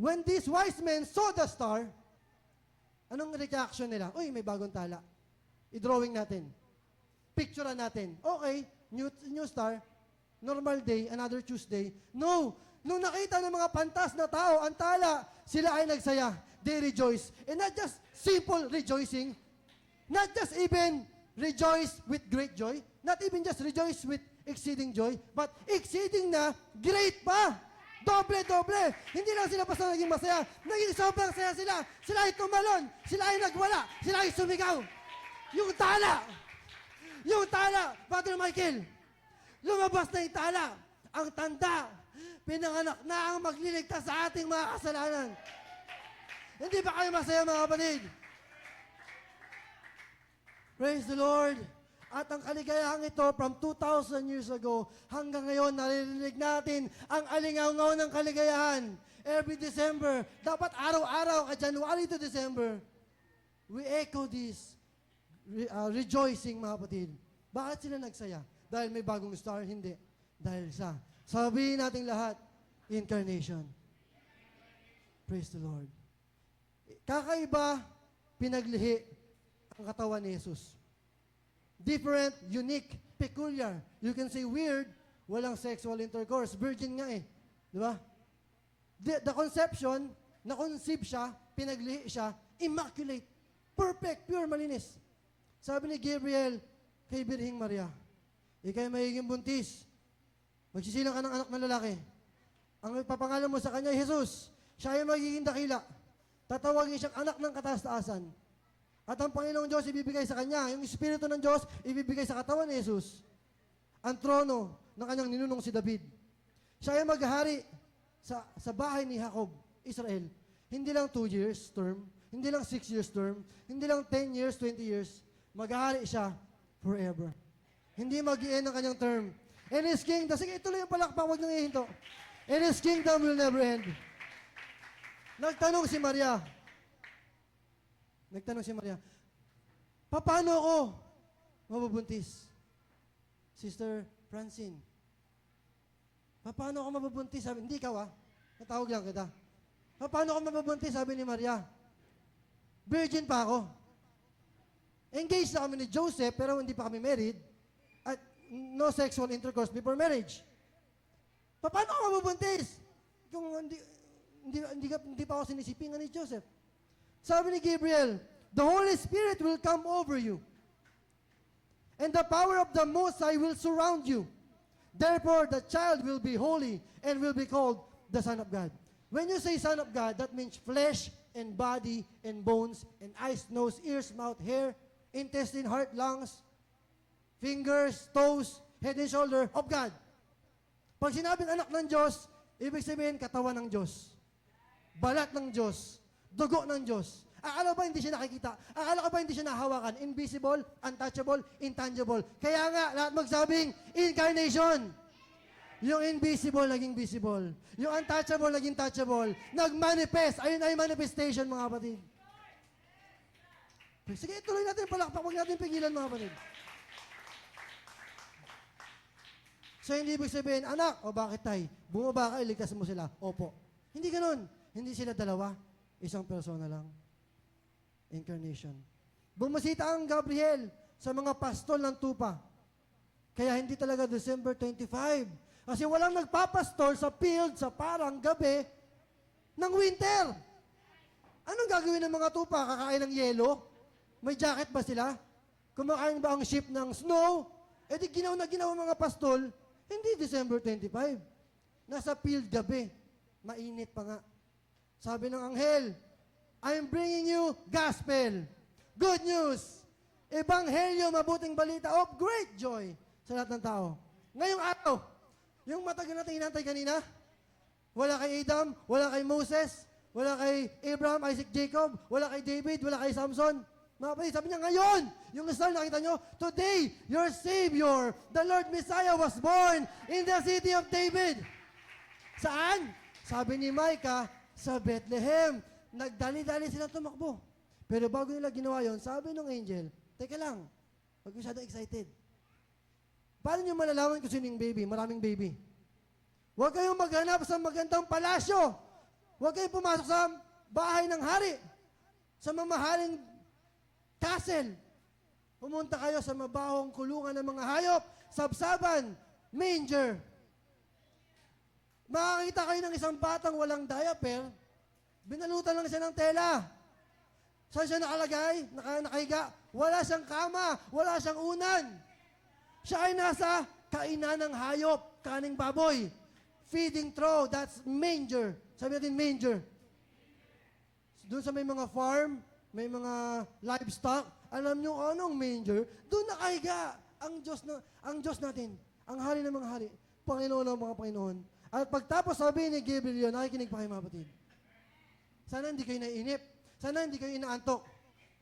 When these wise men saw the star, anong reaction nila? Uy, may bagong tala. I-drawing natin. Picturean natin. Okay, new star. Normal day, another Tuesday. No! Nung nakita ng mga pantas na tao, ang tala, sila ay nagsaya. They rejoice. And not just simple rejoicing, not just even rejoice with great joy, not even just rejoice with exceeding joy, but exceeding na great pa. Doble-doble. Hindi lang sila basta naging masaya. Naging sobrang saya sila. Sila ay tumalon. Sila ay nagwala. Sila ay sumigaw. Yung tala, Brother Michael, lumabas na yung tala. Ang tanda, pinanganak na ang magliligtas sa ating mga kasalanan. Hindi ba kayo masaya, mga kapatid? Praise the Lord. At ang kaligayahan ito from 2,000 years ago hanggang ngayon naririnig natin ang alingaw-ngaw ng kaligayahan. Every December, dapat araw-araw, January to December, we echo this rejoicing, mga kapatid. Bakit sila nagsaya? Dahil may bagong star? Hindi. Dahil sa, sabihin natin lahat, incarnation. Praise the Lord. Kakaiba, pinaglihi ang katawan ni Jesus. Different, unique, peculiar. You can say weird, walang sexual intercourse. Virgin nga eh. Di ba? The conception, na-conceive siya, pinaglihi siya, immaculate, perfect, pure, malinis. Sabi ni Gabriel kay Birhing Maria, ikay magiging buntis, magsisilang ka ng anak na lalaki. Ang ipapangalan mo sa kanya ay Jesus. Siya ay magiging dakila. Tatawagin siyang anak ng kataas-taasan. At ang Panginoong Diyos ibibigay sa kanya, yung Espiritu ng Diyos ibibigay sa katawan ni Jesus. Ang trono ng kanyang ninunong si David. Siya ay maghahari sa bahay ni Jacob, Israel. Hindi lang 2 years term, hindi lang 6 years term, hindi lang 10 years, 20 years. Maghahari siya forever. Hindi mag-i-end ang kanyang term. And His kingdom, sige ituloy yung palakpak, huwag nang ihinto. And His kingdom will never end. Nagtanong si Maria, paano ako mabubuntis? Sister Francine, paano ako mabubuntis? Sabi, hindi ikaw natawag lang kita. Paano ako mabubuntis? Sabi ni Maria, virgin pa ako. Engaged na kami ni Joseph, pero hindi pa kami married. At no sexual intercourse before marriage. Paano ako mabubuntis? Kung hindi pa ako sinisipingan ni Joseph. Sabi ni Gabriel, the Holy Spirit will come over you. And the power of the Most High will surround you. Therefore, the child will be holy and will be called the Son of God. When you say Son of God, that means flesh and body and bones and eyes, nose, ears, mouth, hair, intestine, heart, lungs, fingers, toes, head and shoulder of God. Pag sinabing anak ng Diyos, ibig sabihin katawan ng Diyos. Balat ng Diyos. Dugo ng Diyos. Akala ba hindi siya nakikita? Akala ko ba hindi siya nahawakan? Invisible, untouchable, intangible. Kaya nga, lahat magsabing, incarnation. Yung invisible, naging visible. Yung untouchable, naging touchable. Nag-manifest. Ayun ay manifestation, mga kapatid. Sige, tuloy natin palakpak. Huwag natin pigilan, mga kapatid. So, hindi ibig sabihin, anak, o bakit tay? Bumaba ka, iligtas mo sila. Opo. Hindi ganun. Hindi sila dalawa. Isang persona lang. Incarnation. Bumasita ang Gabriel sa mga pastol ng tupa. Kaya hindi talaga December 25. Kasi walang nagpapastol sa field sa parang gabi ng winter. Anong gagawin ng mga tupa? Kakain ng yelo? May jacket ba sila? Kumakain ba ang ship ng snow? E di ginaw mga pastol, hindi December 25. Nasa field gabi. Mainit pa nga. Sabi ng anghel, I'm bringing you gospel. Good news. Ebanghelyo, mabuting balita of great joy sa lahat ng tao. Ngayong araw, yung matagal natin inantay kanina, wala kay Adam, wala kay Moses, wala kay Abraham, Isaac, Jacob, wala kay David, wala kay Samson. Mga kapatid, sabi niya, ngayon, yung star nakita nyo, today, your Savior, the Lord Messiah was born in the city of David. Saan? Sabi ni Micah, sa Bethlehem. Nagdali-dali sila tumakbo. Pero bago nila ginawa yon, sabi ng angel, teka lang, huwag masyadong excited. Paano nyo malalaman kung sino yung baby? Maraming baby. Huwag kayong maghanap sa magandang palasyo. Huwag kayong pumasok sa bahay ng hari. Sa mamahaling castle. Pumunta kayo sa mabahong kulungan ng mga hayop, sabsaban, manger. Makakita kayo ng isang batang walang diaper, binalutan lang siya ng tela. Saan siya nakalagay? Nakahiga? Wala siyang kama, wala siyang unan. Siya ay nasa kainan ng hayop, kaning baboy. Feeding trough, that's manger. Sabi natin manger. Doon sa may mga farm, may mga livestock, alam nyo anong manger? Doon nakahiga ang Diyos natin, ang hari ng mga hari, Panginoon ng mga Panginoon. At pagtapos sabi ni Gabriel, nakikinig pa kayo mga kapatid. Sana hindi kayo naiinip. Sana hindi kayo inaantok.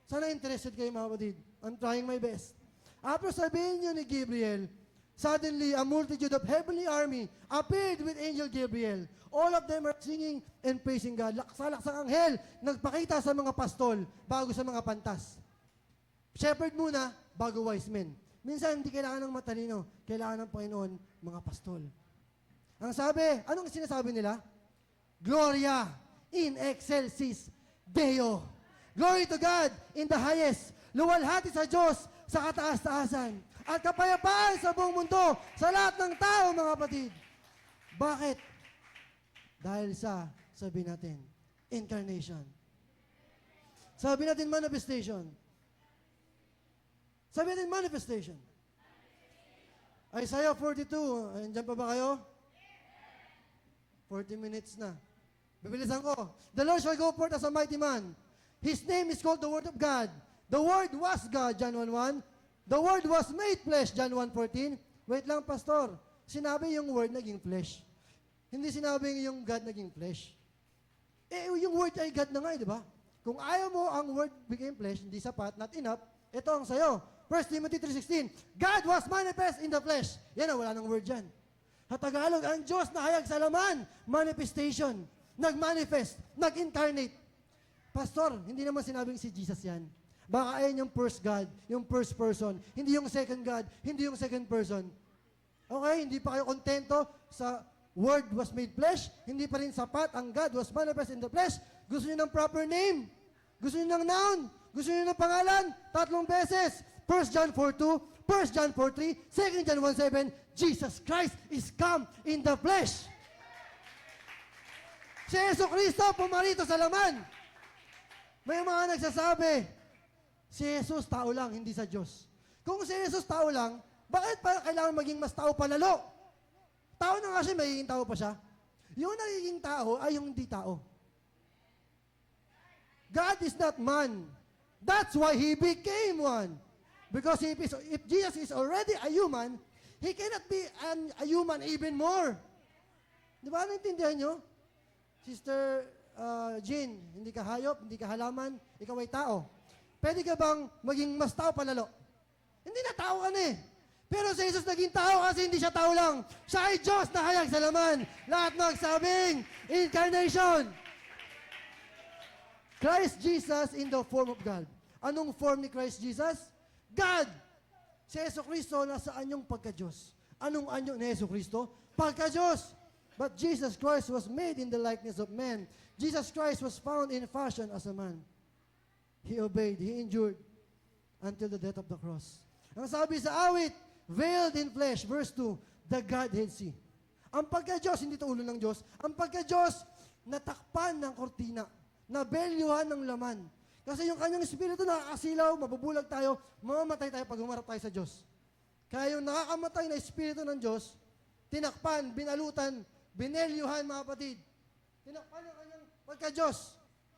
Sana interested kayo mga kapatid. I'm trying my best. After sabihin niyo ni Gabriel, suddenly a multitude of heavenly army appeared with angel Gabriel. All of them are singing and praising God. Laksa-laksang anghel, nagpakita sa mga pastol bago sa mga pantas. Shepherd muna, bago wise men. Minsan hindi kailangan ng matalino, kailangan ng Panginoon, mga pastol. Ang sabi, anong sinasabi nila? Gloria in excelsis Deo. Glory to God in the highest. Luwalhati sa Diyos sa kataas-taasan. At kapayapaan sa buong mundo, sa lahat ng tao, mga kapatid. Bakit? Dahil sa Sabi natin, incarnation. Sabi natin, manifestation. Sabi natin, manifestation. Isaiah 42, andyan pa ba kayo? 40 minutes na. Bibilisan ko. The Lord shall go forth as a mighty man. His name is called the Word of God. The Word was God, John 1:1. The Word was made flesh, John 1:14. Wait lang, Pastor. Sinabi yung Word naging flesh. Hindi sinabi yung God naging flesh. Yung Word ay God na nga, di ba? Kung ayaw mo ang Word became flesh, hindi sapat, not enough, ito ang sayo. 1 Timothy 3:16, God was manifest in the flesh. Yan wala nang word dyan. Sa Tagalog, ang Diyos na hayag sa laman, manifestation. Nag-manifest, nag-incarnate. Pastor, hindi naman sinabing si Jesus yan. Baka ayan yung first God, yung first person. Hindi yung second God, hindi yung second person. Okay, hindi pa kayo kontento sa Word was made flesh, hindi pa rin sapat ang God was manifest in the flesh. Gusto niyo ng proper name? Gusto niyo ng noun? Gusto niyo ng pangalan? 3 beses. 1 John 4:2, 1 John 4:3, 2 John 1:7, Jesus Christ is come in the flesh. Si Yesu Cristo pumarito sa laman. May mga nagsasabi, si Jesus tao lang, hindi sa Diyos. Kung si Jesus tao lang, bakit pa kailangan maging mas tao palalo? Tao na nga siya, magiging tao pa siya. Yung nagiging tao ay yung hindi tao. God is not man. That's why He became one. Because if Jesus is already a human, He cannot be a human even more. Di ba? Naintindihan nyo? Sister Jean, hindi ka hayop, hindi ka halaman, ikaw ay tao. Pwede ka bang maging mas tao palalo? Hindi na tao ka na eh. Pero si Jesus naging tao kasi hindi siya tao lang. Siya ay Diyos na hayag sa laman. Lahat magsabing, incarnation. Christ Jesus in the form of God. Anong form ni Christ Jesus? God. Si Yesu Cristo, nasaan yung pagka-Diyos? Anong anyo ni Yesu Cristo? Pagka-Diyos. But Jesus Christ was made in the likeness of man. Jesus Christ was found in fashion as a man. He obeyed, He endured until the death of the cross. Ang sabi sa awit, veiled in flesh, verse 2, the Godhead see. Ang pagka-Diyos, hindi ito ulo ng Diyos, ang pagka-Diyos, natakpan ng kortina, nabelyuhan ng laman. Kasi yung kanyang espiritu nakakasilaw, mabubulag tayo, mamamatay tayo pag humarap tayo sa Diyos. Kaya yung nakakamatay na espiritu ng Diyos, tinakpan, binalutan, binelyuhan mga kapatid. Tinakpan ang kanyang pagka-Diyos,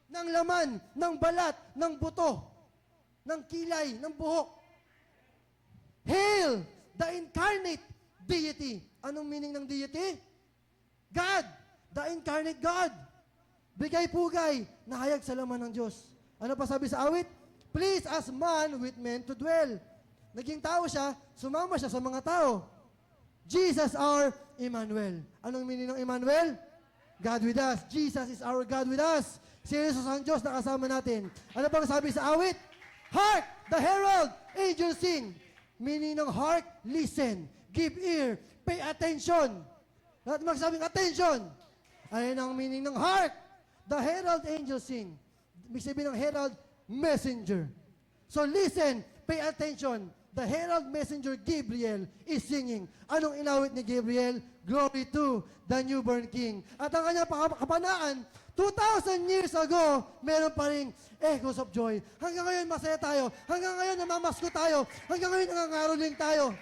ng laman, ng balat, ng buto, ng kilay, ng buhok. Hail, the incarnate deity. Anong meaning ng deity? God, the incarnate God. Bigay-pugay, nahayag sa laman ng Diyos. Ano pa sabi sa awit? Please as man with men to dwell. Naging tao siya, sumama siya sa mga tao. Jesus our Emmanuel. Anong meaning ng Emmanuel? God with us. Jesus is our God with us. Si Jesus ang Diyos na kasama natin. Ano pang sabi sa awit? Hark, the herald, angels sing. Meaning ng hark, listen. Give ear, pay attention. Lahat magsabing attention. Ayun ang meaning ng hark. The herald angels sing. Ibig sabihin ng herald, messenger. So listen, pay attention. The herald messenger Gabriel is singing. Anong inawit ni Gabriel? Glory to the newborn King. At ang kanyang kapanaan, 2,000 years ago, meron pa rin echoes of joy. Hanggang ngayon, masaya tayo. Hanggang ngayon, namamasko tayo. Hanggang ngayon, nangangaroling tayo.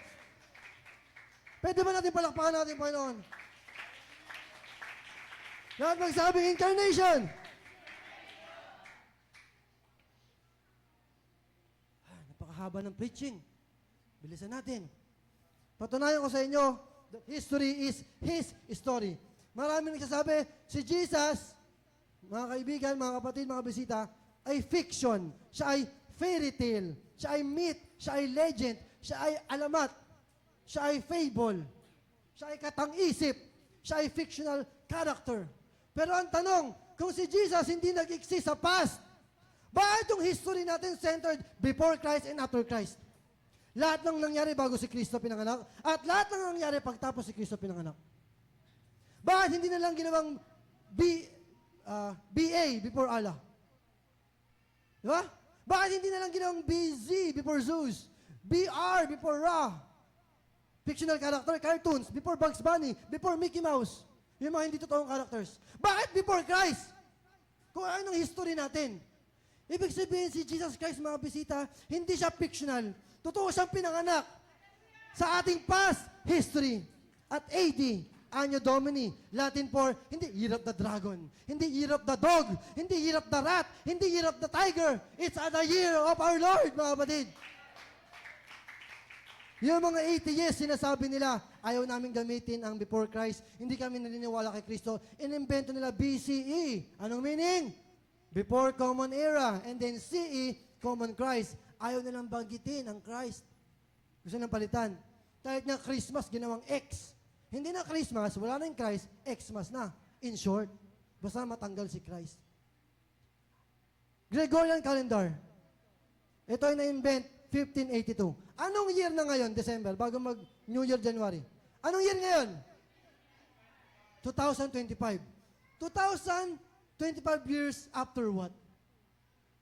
Pwede ba natin palakpakan natin, Panginoon? Lahat magsabing incarnation. Napakahaba ng preaching. Bilisan natin. Patunayan ko sa inyo that history is His story. Marami nagsasabi, si Jesus, mga kaibigan, mga kapatid, mga bisita, ay fiction. Siya ay fairy tale. Siya ay myth. Siya ay legend. Siya ay alamat. Siya ay fable. Siya ay katang-isip. Siya ay fictional character. Pero ang tanong, kung si Jesus hindi nag-exist sa past, bakit yung history natin centered before Christ and after Christ? Lahat ng nangyari bago si Kristo pinanganak at lahat ng nangyari pagtapos si Kristo pinanganak. Bakit hindi na lang ginawang BA before Allah? Di ba? Bakit hindi na lang ginawang BZ before Zeus? BR before Ra? Fictional character, cartoons, before Bugs Bunny, before Mickey Mouse. Yung mga hindi totoong characters. Bakit before Christ? Kung anong history natin. Ibig sabihin si Jesus Christ, mga bisita, hindi siya fictional. Totoo siyang pinanganak sa ating past history. At AD, Anno Domini, Latin for, hindi year of the dragon, hindi year of the dog, hindi year of the rat, hindi year of the tiger. It's the year of our Lord, mga kapatid. Yung mga atheists, sinasabi nila, ayaw namin gamitin ang before Christ, hindi kami naniniwala kay Kristo. Inimbento nila BCE. Anong meaning? Before Common Era. And then CE, Common Christ. Ayaw nilang banggitin ang Christ. Gusto nang palitan. Kahit nga Christmas, ginawang X. Hindi na Christmas, wala na yung Christ, Xmas na. In short, basta matanggal si Christ. Gregorian calendar. Ito ay na-invent 1582. Anong year na ngayon, December, bago mag-New Year, January? Anong year ngayon? 2025. 2025 years after what?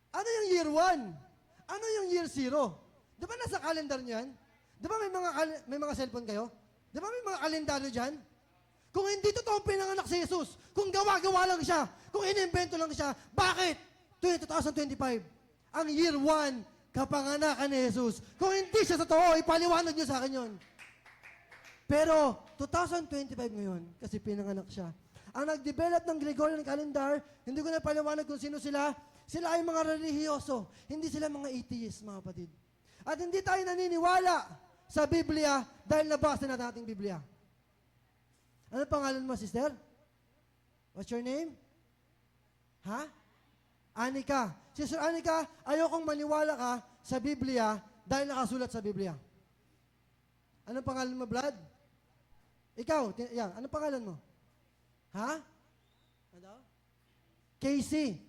Ano yung year 1? Ano yung year 0? Di ba nasa calendar niyan? Di ba may mga cellphone kayo? Di ba may mga kalendaryo dyan? Kung hindi totoong pinanganak si Jesus, kung gawa-gawa lang siya, kung inimbento lang siya, bakit? 2025, ang year 1, kapanganakan ni Jesus. Kung hindi siya totoo, ipaliwanag niyo sa akin yun. Pero, 2025 ngayon, kasi pinanganak siya. Ang nag-develop ng Gregorian calendar, hindi ko na paliwanag kung sino sila. Sila ay mga relihiyoso. Hindi sila mga atheists, mga kapatid. At hindi tayo naniniwala sa Biblia dahil nabasa na nating Biblia. Ano pangalan mo, sister? What's your name? Ha? Anika. Sister Anika, ayokong maniwala ka sa Biblia dahil nakasulat sa Biblia. Anong pangalan mo, Brad? Ikaw, anong pangalan mo? Ha? Ano? Casey.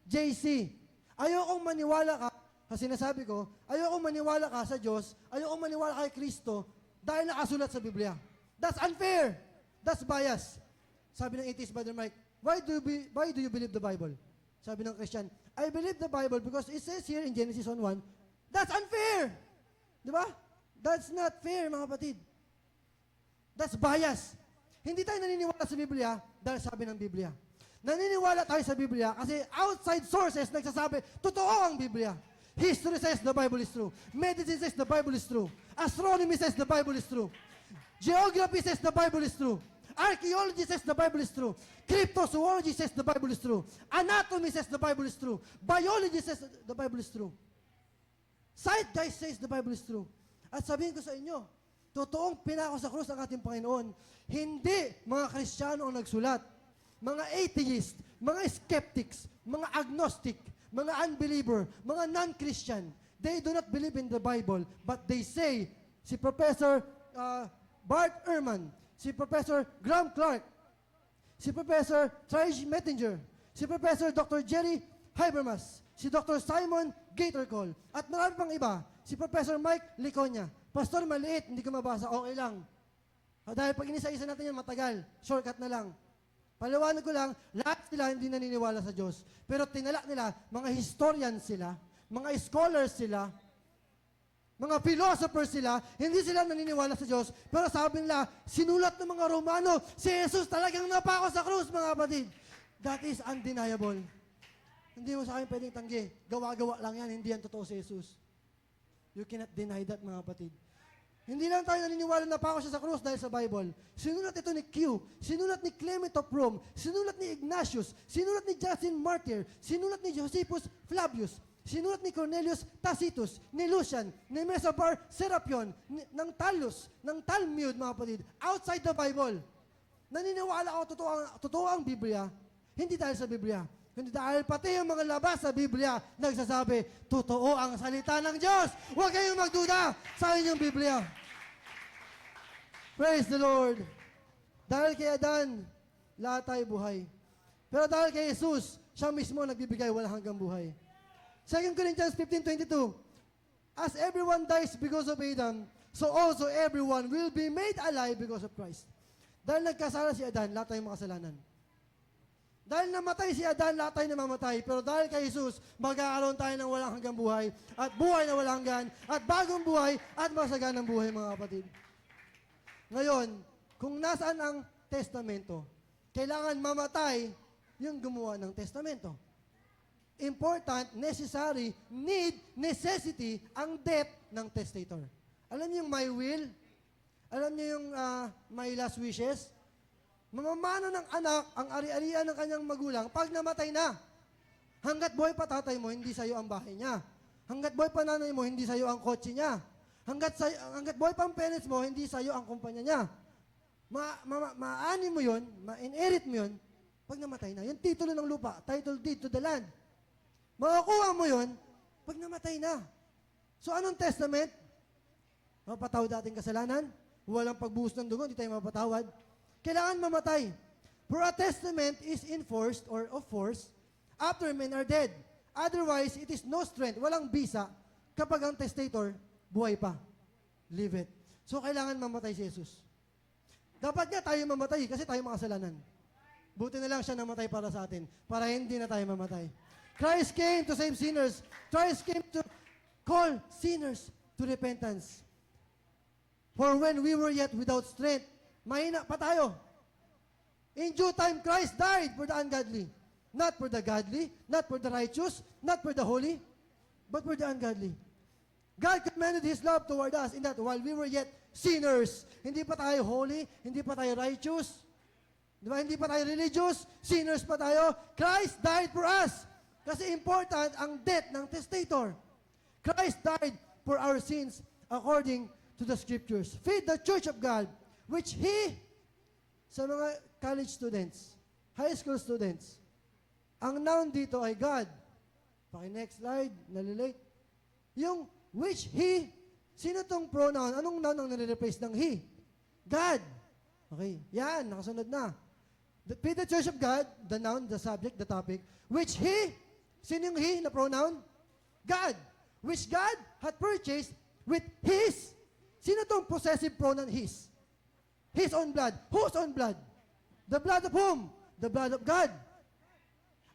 JC. Ayokong maniwala ka, kasi sinasabi ko, ayokong maniwala ka sa Diyos, ayokong maniwala kay Kristo dahil nakasulat sa Biblia. That's unfair. That's bias. Sabi ng atheist, Brother Mike, why do you believe the Bible? Sabi ng Christian, I believe the Bible because it says here in Genesis 1:1, that's unfair. Di ba? That's not fair, mga kapatid. That's bias. Hindi tayo naniniwala sa Biblia dahil sabi ng Biblia. Naniniwala tayo sa Biblia kasi outside sources nagsasabi, totoo ang Biblia. History says the Bible is true. Medicine says the Bible is true. Astronomy says the Bible is true. Geography says the Bible is true. Archaeology says the Bible is true. Cryptozoology says the Bible is true. Anatomy says the Bible is true. Biology says the Bible is true. Zeitgeist says the Bible is true. At sabihin ko sa inyo, totoong pinako sa krus ang ating Panginoon. Hindi mga Kristiyano ang nagsulat. Mga atheist, mga skeptics, mga agnostic, mga unbeliever, mga non-Christian. They do not believe in the Bible, but they say, si Professor Bart Ehrman, si Professor Graham Clark, si Professor Trish Mettinger, si Professor Dr. Jerry Habermas, si Dr. Simon Gatorcol, at marami pang iba, si Professor Mike Liconia. Pastor, maliit, hindi ko mabasa, okay lang. Dahil pag inisa-isa natin yan, matagal. Shortcut na lang. Paliwanag ko lang, lahat sila hindi naniniwala sa Diyos. Pero tinala nila, mga historians sila, mga scholars sila, mga philosophers sila, hindi sila naniniwala sa Diyos. Pero sabi nila, sinulat ng mga Romano, si Jesus talagang napako sa krus, mga kapatid. That is undeniable. Hindi mo sa akin pwedeng tanggi. Gawa-gawa lang yan, hindi yan totoo si Jesus. You cannot deny that, mga kapatid. Hindi lang tayo naniniwala na pako siya sa krus dahil sa Bible. Sinulat ito ni Q, sinulat ni Clement of Rome, sinulat ni Ignatius, sinulat ni Justin Martyr, sinulat ni Josephus Flavius, sinulat ni Cornelius Tacitus, ni Lucian, ni Mesobar Serapion, ng Talus, ng Talmud, mga kapatid, outside the Bible. Naniniwala ako totoo ang Biblia, hindi dahil sa Biblia, kundi dahil pati yung mga labas sa Biblia nagsasabi, totoo ang salita ng Diyos. Huwag kayong magduda sa inyong Biblia. Praise the Lord. Dahil kay Adan, lahat tayo buhay. Pero dahil kay Jesus, siya mismo nagbibigay walang hanggang buhay. 2 Corinthians 15:22, as everyone dies because of Adam, so also everyone will be made alive because of Christ. Dahil nagkasala si Adan, lahat tayong makasalanan. Dahil namatay si Adan, lahat tayo namamatay. Pero dahil kay Jesus, magkakaroon tayo ng walang hanggang buhay, at buhay na walang hanggan, at bagong buhay, at masaganang buhay, mga kapatid. Ngayon, kung nasaan ang testamento, Kailangan mamatay yung gumawa ng testamento. Important, necessary, need, necessity, ang death ng testator. Alam niyo yung my will? Alam niyo yung my last wishes? Mamamana ng anak ang ari-arian ng kanyang magulang pag namatay na. Hanggat buhay pa tatay mo, hindi sa'yo ang bahay niya. Hanggat buhay pa nanay mo, hindi sa'yo ang kotse niya. Hanggat buhay pa ang parents mo, hindi sa'yo ang kumpanya niya. Maani mo yun, ma-inherit mo yun, pag namatay na. Yung titulo ng lupa, title deed to the land. Makakuha mo yun, pag namatay na. So anong testament? Mapatawad ating kasalanan? Walang pagbuhos ng dugo, hindi tayo mapatawad. Kailangan mamatay. For a testament is enforced or of force after men are dead. Otherwise, it is no strength, walang bisa, kapag ang testator buhay pa. Leave it. So kailangan mamatay si Jesus. Dapat nga tayo mamatay kasi tayo makasalanan. Buti na lang siya namatay para sa atin, para hindi na tayo mamatay. Christ came to save sinners. Christ came to call sinners to repentance. For when we were yet without strength, mahina pa tayo. In due time, Christ died for the ungodly. Not for the godly, not for the righteous, not for the holy, but for the ungodly. God commended His love toward us in that while we were yet sinners, hindi pa tayo holy, hindi pa tayo righteous, di ba? Hindi pa tayo religious, sinners pa tayo, Christ died for us. Kasi important ang death ng testator. Christ died for our sins according to the Scriptures. Feed the church of God, which He, sa mga college students, high school students, ang noun dito ay God. Paki-next slide, nalilate. Yung which He, sino tong pronoun? Anong noun ang nire-replace ng He? God. Okay, yan, nakasunod na. Feed the church of God, the noun, the subject, the topic, which He, sino yung He na pronoun? God. Which God had purchased with His. Sino tong possessive pronoun His? His own blood. Whose own blood? The blood of whom? The blood of God.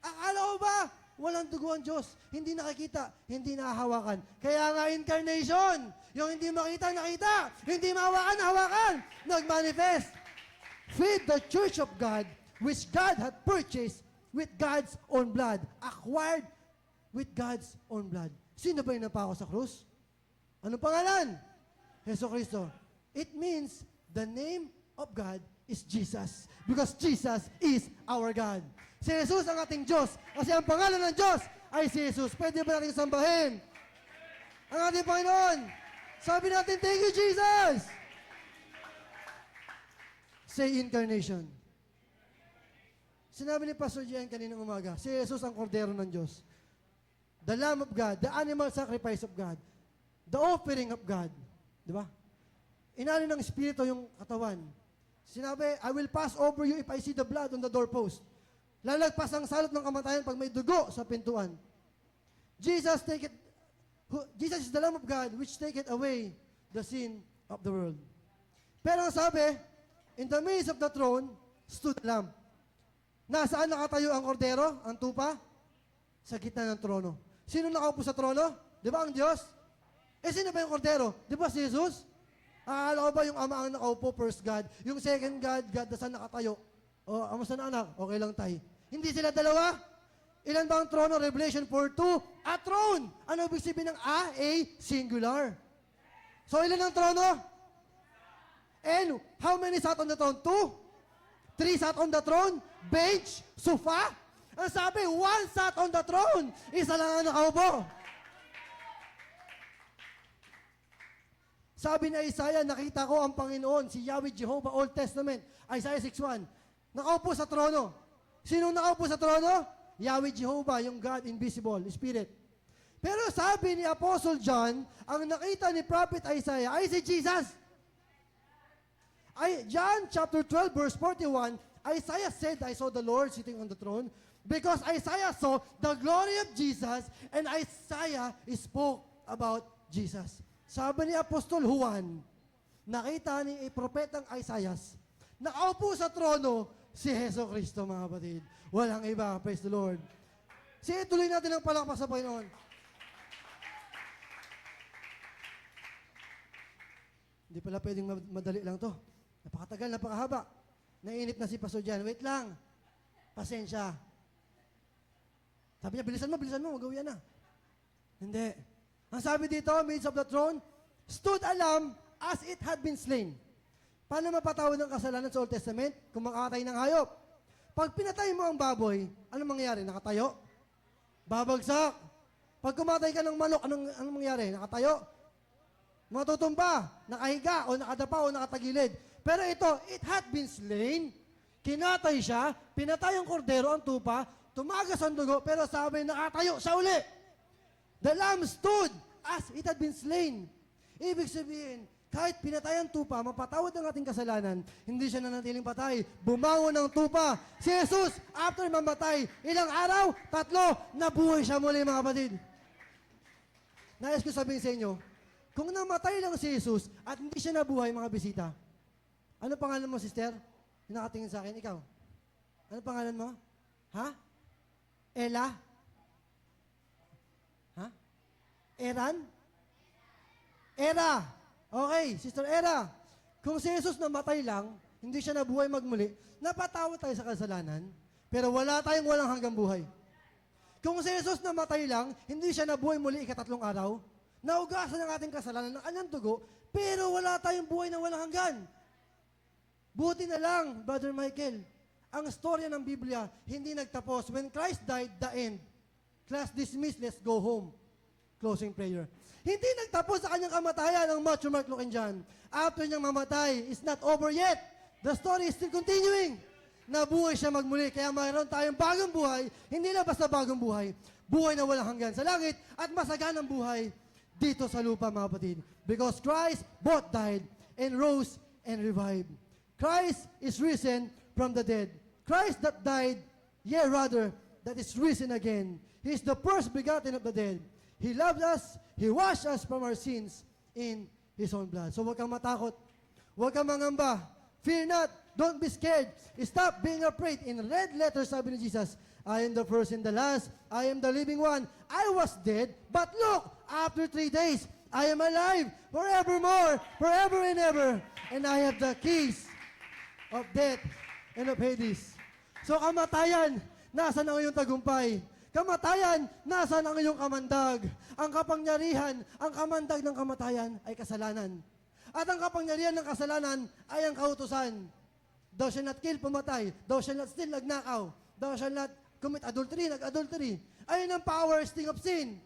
Akala ko ba, walang dugo ang Diyos. Hindi nakikita, hindi nahahawakan. Kaya nga incarnation, yung hindi makita, nakita. Hindi mahawakan, nahawakan. Nag-manifest. Feed the church of God, which God had purchased with God's own blood. Acquired with God's own blood. Sino ba yung napako sa krus? Anong pangalan? Jesu Cristo. It means the name of God is Jesus. Because Jesus is our God. Si Jesus ang ating Diyos. Kasi ang pangalan ng Diyos ay si Jesus. Pwede ba natin sambahin? Ang ating Panginoon. Sabi natin, thank you, Jesus. Say incarnation. Sinabi ni Pastor Gian kaninang umaga, si Jesus ang kordero ng Diyos. The Lamb of God, the animal sacrifice of God, the offering of God. Di ba? Inali ng Espiritu yung katawan. Sinabi, I will pass over you if I see the blood on the doorpost. Lalagpas ang salot ng kamatayan pag may dugo sa pintuan. Jesus is the Lamb of God which taketh away the sin of the world. Pero ang sabi, in the midst of the throne stood the Lamb. Nasaan nakatayo ang kordero, ang tupa? Sa gitna ng trono. Sino nakaupo sa trono? Di ba ang Diyos? Sino ba yung kordero? Di ba si Jesus? Akala ko ba yung ama ang nakaupo, first God? Yung second God, God na saan nakatayo? O, amusta na anak? Okay lang tayo. Hindi sila dalawa? Ilan ba ang trono? Revelation 4:2. A throne. Ano ibig sabihin ng A? Singular. So, ilan ang trono? And how many sat on the throne? 2? 3 sat on the throne? Bench? Sofa? Ang sabi, 1 sat on the throne. Isa lang ang nakaupo. Sabi ni Isaiah, nakita ko ang Panginoon, si Yahweh Jehovah, Old Testament, Isaiah 6:1. Nakaupo sa trono. Sino nakaupo sa trono? Yahweh Jehovah, yung God, invisible, Spirit. Pero sabi ni Apostle John, ang nakita ni Prophet Isaiah ay si Jesus. John chapter 12, verse 41, Isaiah said, I saw the Lord sitting on the throne, because Isaiah saw the glory of Jesus, and Isaiah spoke about Jesus. Sabi ni Apostol Juan, nakita ni propetang Isaiah, nakaupo sa trono si Jesu Cristo, mga kapatid. Walang iba, praise the Lord. Sige, tuloy natin ang palakpak sa Panginoon. Hindi pala pwedeng madali lang to. Napakatagal, napakahaba. Nainip na si Pastor Jan. Wait lang. Pasensya. Sabi niya, bilisan mo, magawian na. Hindi. Ang sabi dito, midst of the throne, stood a lamb as it had been slain. Paano mapatawad ng kasalanan sa Old Testament? Kung makakatay ng hayop. Pag pinatay mo ang baboy, anong mangyayari? Nakatayo? Babagsak. Pag kumatay ka ng manok, anong mangyayari? Nakatayo? Matutumba, nakahiga, o nakadapa, o nakatagilid. Pero ito, it had been slain. Kinatay siya, pinatay ang kordero, ang tupa, tumagas ang dugo, pero sabi, nakatayo siya uli. The lamb stood as it had been slain. Ibig sabihin, kahit pinatay ang tupa, mapatawad ang ating kasalanan, hindi siya nanatiling patay. Bumangon ng tupa. Si Jesus, after mamatay, ilang araw? 3, nabuhay siya muli, mga kapatid. Nais ko sabihin sa inyo, kung namatay lang si Jesus at hindi siya nabuhay, mga bisita, ano pangalan mo, sister? Yung nakatingin sa akin, ikaw. Ano pangalan mo? Ha? Ella? Ha? Eran? Era. Okay, Sister Era. Kung si Jesus namatay lang, hindi siya nabuhay magmuli, napatawad tayo sa kasalanan, pero wala tayong walang hanggang buhay. Kung si Jesus namatay lang, hindi siya nabuhay muli ika-3 araw, naugasan ang ating kasalanan ng kanyang dugo, pero wala tayong buhay na walang hanggan. Buti na lang, Brother Michael, ang storya ng Biblia hindi nagtapos. When Christ died, the end. Class dismissed, let's go home. Closing prayer. Hindi nagtapos sa kanyang kamatayan ng Matthew, Mark, Luke, and John. After niyang mamatay, it's not over yet. The story is still continuing. Nabuhay siya magmuli, kaya mayroon tayong bagong buhay, hindi lang basta bagong buhay, buhay na walang hanggan sa langit at masaganang buhay dito sa lupa, mga kapatid. Because Christ both died and rose and revived. Christ is risen from the dead. Christ that died, yea rather, that is risen again. He is the first begotten of the dead. He loved us, He washed us from our sins in His own blood. So huwag kang matakot. Huwag kang mangamba. Fear not. Don't be scared. Stop being afraid. In red letters, sabi ni Jesus, I am the first and the last. I am the living one. I was dead, but look, after 3 days, I am alive forevermore, forever and ever. And I have the keys of death and of Hades. So kamatayan, nasaan ang iyong tagumpay? Kamatayan, nasaan ang iyong kamandag? Ang kapangyarihan, ang kamandag ng kamatayan ay kasalanan. At ang kapangyarihan ng kasalanan ay ang kautusan. Thou shalt not kill, pumatay. Thou shalt not steal, nagnakaw. Thou shalt not commit adultery, nag-adultery. Ayun ang power sting of sin.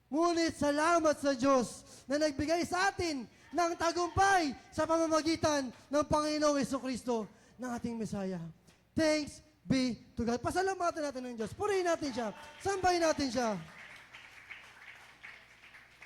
Ngunit salamat sa Diyos na nagbigay sa atin ng tagumpay sa pamamagitan ng Panginoong Jesucristo ng ating Mesaya. Thanks be to God. Pasalamatan natin ng Diyos. Purihin natin siya. Sambahin natin siya.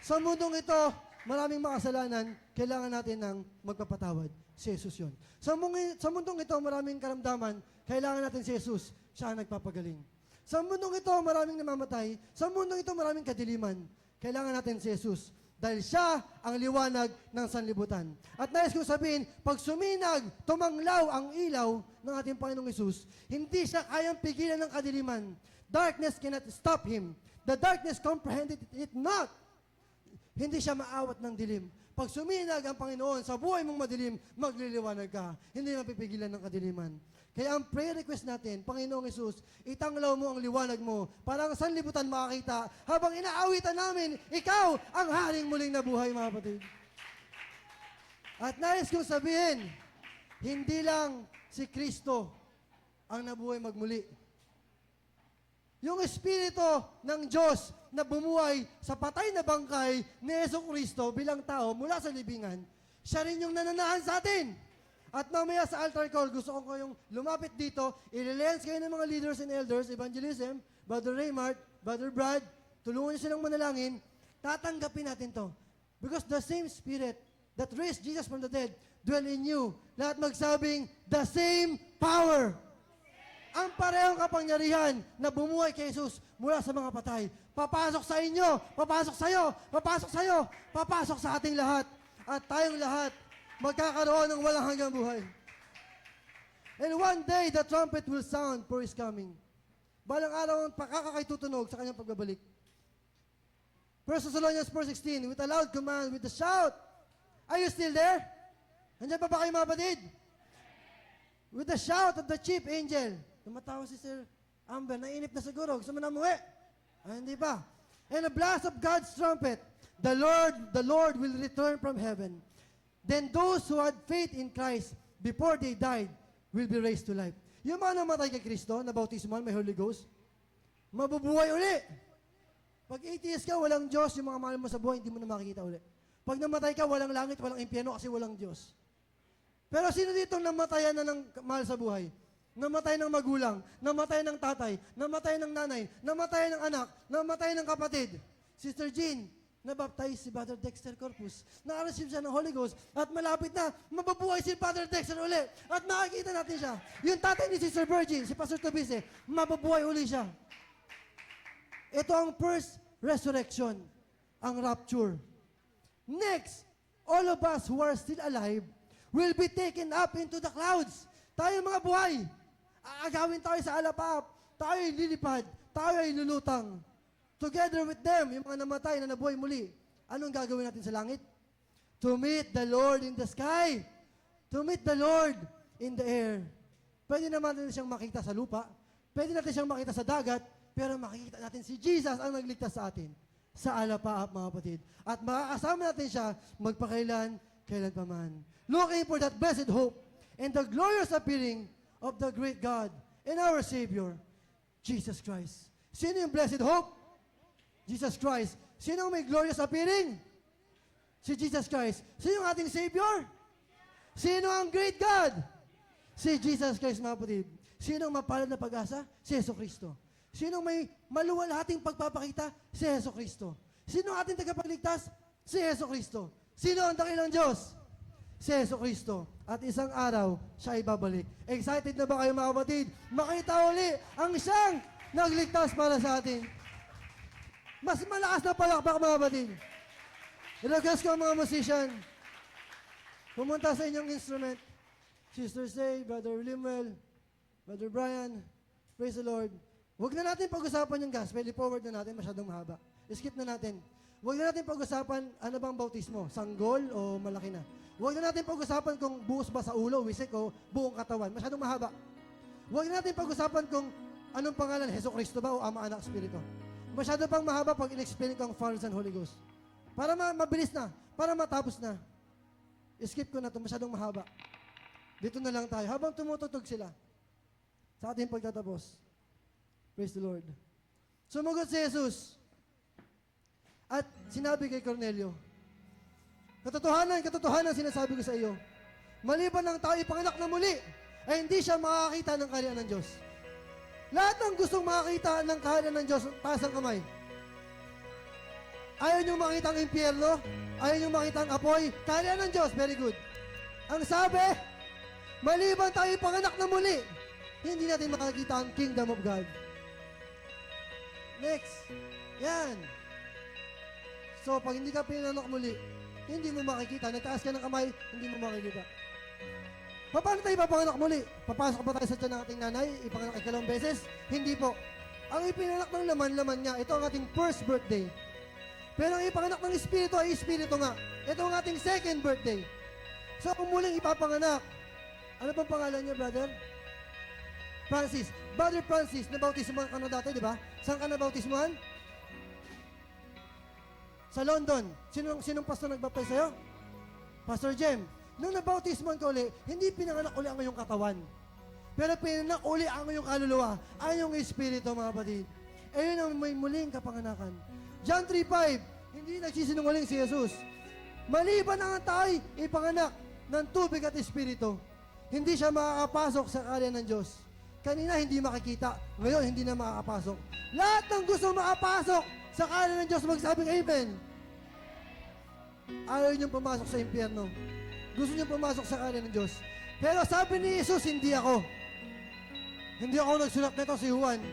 Sa mundong ito, maraming makasalanan, kailangan natin ng magpapatawad. Si Jesus yun. Sa mundong ito, maraming karamdaman, kailangan natin si Jesus. Siya ang nagpapagaling. Sa mundong ito, maraming namamatay. Sa mundong ito, maraming kadiliman. Kailangan natin si Jesus. Dahil siya ang liwanag ng sanlibutan. At nais kong sabihin, pag suminag, tumanglaw ang ilaw ng ating Panginoong Hesus, hindi siya kayang pigilan ng kadiliman. Darkness cannot stop Him. The darkness comprehended it not. Hindi siya maawat ng dilim. Pag suminag ang Panginoon sa buhay mong madilim, magliliwanag ka. Hindi mapipigilan ng kadiliman. Kaya ang prayer request natin, Panginoong Hesus, itanglaw mo ang liwanag mo para ang sanlibutan makakita habang inaawitan namin, ikaw ang haring muling nabuhay, mga kapatid. At nais kong sabihin, hindi lang si Kristo ang nabuhay magmuli. Yung Espiritu ng Diyos na bumuhay sa patay na bangkay ni Jesucristo bilang tao mula sa libingan, siya rin yung nananahan sa atin. At mamaya sa altar call, gusto ko kayong lumapit dito, i-relance kayo ng mga leaders and elders, evangelism, Brother Raymart, Brother Brad, tulungan niyo silang manalangin, tatanggapin natin to. Because the same Spirit that raised Jesus from the dead dwell in you. Lahat magsabing, the same power. Ang parehong kapangyarihan na bumuhay kay Jesus mula sa mga patay. Papasok sa inyo, papasok sa'yo, papasok sa'yo, papasok sa ating lahat. At tayong lahat, magkakaroon ng walang hanggang buhay. And one day, the trumpet will sound for His coming. Balang araw ang pakakakay-tutunog sa kanyang pagbabalik. 1 Thessalonians 4:16, with a loud command, with a shout. Are you still there? Nandiyan pa ba kayo, mga batid? with the shout of the chief angel. Tumatawa si Sir Amber, nainip na siguro, gusto mo na umuwi. Hindi pa. And a blast of God's trumpet, the Lord will return from heaven. Then those who had faith in Christ before they died will be raised to life. Yung mga namatay kay Kristo, na bautismal, may Holy Ghost, mabubuhay uli. Pag atheist ka, walang Diyos, yung mga mahal mo sa buhay, hindi mo na makikita uli. Pag namatay ka, walang langit, walang impyerno kasi walang Diyos. Pero sino dito namatayan na ng mahal sa buhay? Namatay ng magulang, namatay ng tatay, namatay ng nanay, namatay ng anak, namatay ng kapatid. Sister Jean, nabaptize si Brother Dexter Corpus. Na-receive siya ng Holy Ghost at malapit na mababuhay si Brother Dexter uli. At makikita natin siya. Yung tatay ni Sister Virgin, si Pastor Tobise, mababuhay uli siya. Ito ang first resurrection, ang rapture. Next, all of us who are still alive will be taken up into the clouds. Tayo mga buhay, aagawin tayo sa alapap, tayo ay lilipad, tayo ay lulutang. Together with them, yung mga namatay na nabuhay muli, anong gagawin natin sa langit? To meet the Lord in the sky. To meet the Lord in the air. Pwede naman natin siyang makita sa lupa, pwede natin siyang makita sa dagat, pero makikita natin si Jesus ang nagligtas sa atin sa alapaap, mga kapatid. At makakasama natin siya magpakailan, kailan pa man. Looking for that blessed hope and the glorious appearing of the great God and our Savior, Jesus Christ. Sino yung blessed hope? Jesus Christ. Sino may glorious appearing? Si Jesus Christ. Sino ang ating Savior? Sino ang great God? Si Jesus Christ, mga kapatid. Sino ang mapalad na pag-asa? Si Yeso Cristo. Sino may maluwalhating pagpapakita? Si Yeso Cristo. Sino ang ating tagapagligtas? Si Yeso Cristo. Sino ang dakilang Diyos? Si Yeso Cristo. At isang araw, siya ay babalik. Excited na ba kayo, mga kapatid? Makita uli ang siyang nagligtas para sa atin. Mas malakas na palakpak, mga kapatid. I-request ko ang mga musician. Pumunta sa inyong instrument. Sister Say, Brother Limuel, Brother Brian, praise the Lord. Huwag na natin pag-usapan yung gospel. I-forward na natin, masyadong mahaba. Skip na natin. Huwag na natin pag-usapan ano bang bautismo, sanggol o malaki na. Huwag na natin pag-usapan kung buhos ba sa ulo, wisik o buong katawan. Masyadong mahaba. Huwag na natin pag-usapan kung anong pangalan, Heso Kristo ba o Ama, Anak, Espiritu. Masyado pang mahaba pag in-explain ko ang Father, Son, Holy Ghost. Para mabilis na, para matapos na. Skip ko na ito, masyadong mahaba. Dito na lang tayo. Habang tumutugtog sila sa ating pagtatapos. Praise the Lord. Sumagot si Jesus. At sinabi kay Cornelio, katotohanan sinasabi ko sa iyo, maliban ng tao ipanganak na muli, ay hindi siya makakita ng kaharian ng Diyos. Lahat ng gustong makakita ng kaharian ng Diyos, taas ang kamay. Ayaw niyong makita ang impyerno, ayaw niyong makita ang apoy, kaharian ng Diyos, very good. Ang sabi, maliban tayo ipanganak na muli, hindi natin makakita ang kingdom of God. Next. Yan. So, pag hindi ka pinanganak muli, hindi mo makikita. Nagtaas ka ng kamay, hindi mo makikita. Paano tayo ipapanganak muli? Papasok ba tayo sa tiyan ng ating nanay? Ipanganak ikalawang beses? Hindi po. Ang ipinanganak ng laman niya. Ito ang ating first birthday. Pero ang ipanganak ng Espiritu ay Espiritu nga. Ito ang ating second birthday. So, kung muling ipapanganak, ano pang pangalan niya, brother? Francis. Brother Francis, nabautismohan ka na dati, di ba? Saan ka nabautismohan? Sa London. Sinong pastor nagbaptay sa'yo? Pastor Jem. Nung nabautismohan ka uli, hindi pinanganak uli ang iyong katawan. Pero pinanganak uli ang iyong kaluluwa, ang iyong espiritu, mga kapatid. Ayun ang may muling kapanganakan. John 3:5, hindi nagsisinungaling si Jesus. Maliban ang tayo ipanganak ng tubig at espiritu, hindi siya makakapasok sa kaharian ng Diyos. Kanina hindi makikita, ngayon hindi na makakapasok. Lahat ng gusto makapasok sa kaharian ng Diyos, magsabing amen. Ayaw niyong pumasok sa impyerno. Gusto niyong pumasok sa kaharian ng Diyos. Pero sabi ni Jesus, hindi ako. Hindi ako nagsulat nito, si Juan.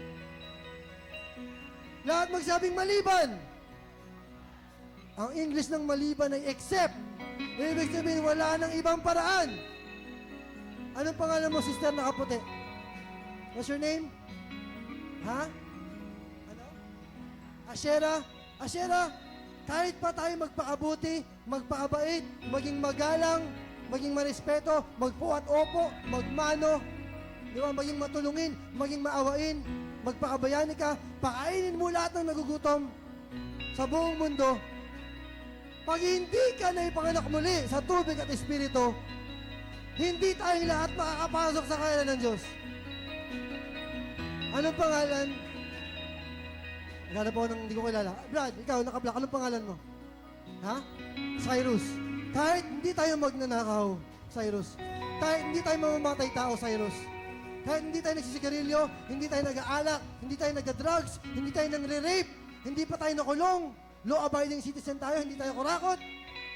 Lahat magsabing maliban. Ang English ng maliban ay except. Ibig sabihin, wala nang ibang paraan. Anong pangalan mo, sister na kaputi? What's your name? Ha? Ano? Ashera? Ashera, kahit pa tayo magpaabuti, magpaabait, maging magalang, maging marespeto, magpo at opo, magmano, di ba? Maging matulungin, maging maawain, magpakabayani ka, pakainin mo lahat ng nagugutom sa buong mundo. Pag hindi ka na ipanganak muli sa tubig at espiritu, hindi tayong lahat makakapasok sa kaharian ng Diyos. Anong pangalan? Naghanap ako ng hindi ko kilala. Brad, ikaw, naka-black. Anong pangalan mo? Ha? Cyrus. Kahit hindi tayo magnanakaw, Cyrus. Kahit hindi tayo mamamatay tao, Cyrus. Kahit hindi tayo nagsisigarilyo, hindi tayo nag-aalak, hindi tayo nag-drugs, hindi tayo nang-rape, hindi pa tayo nakulong, law-abiding citizen tayo, hindi tayo kurakot.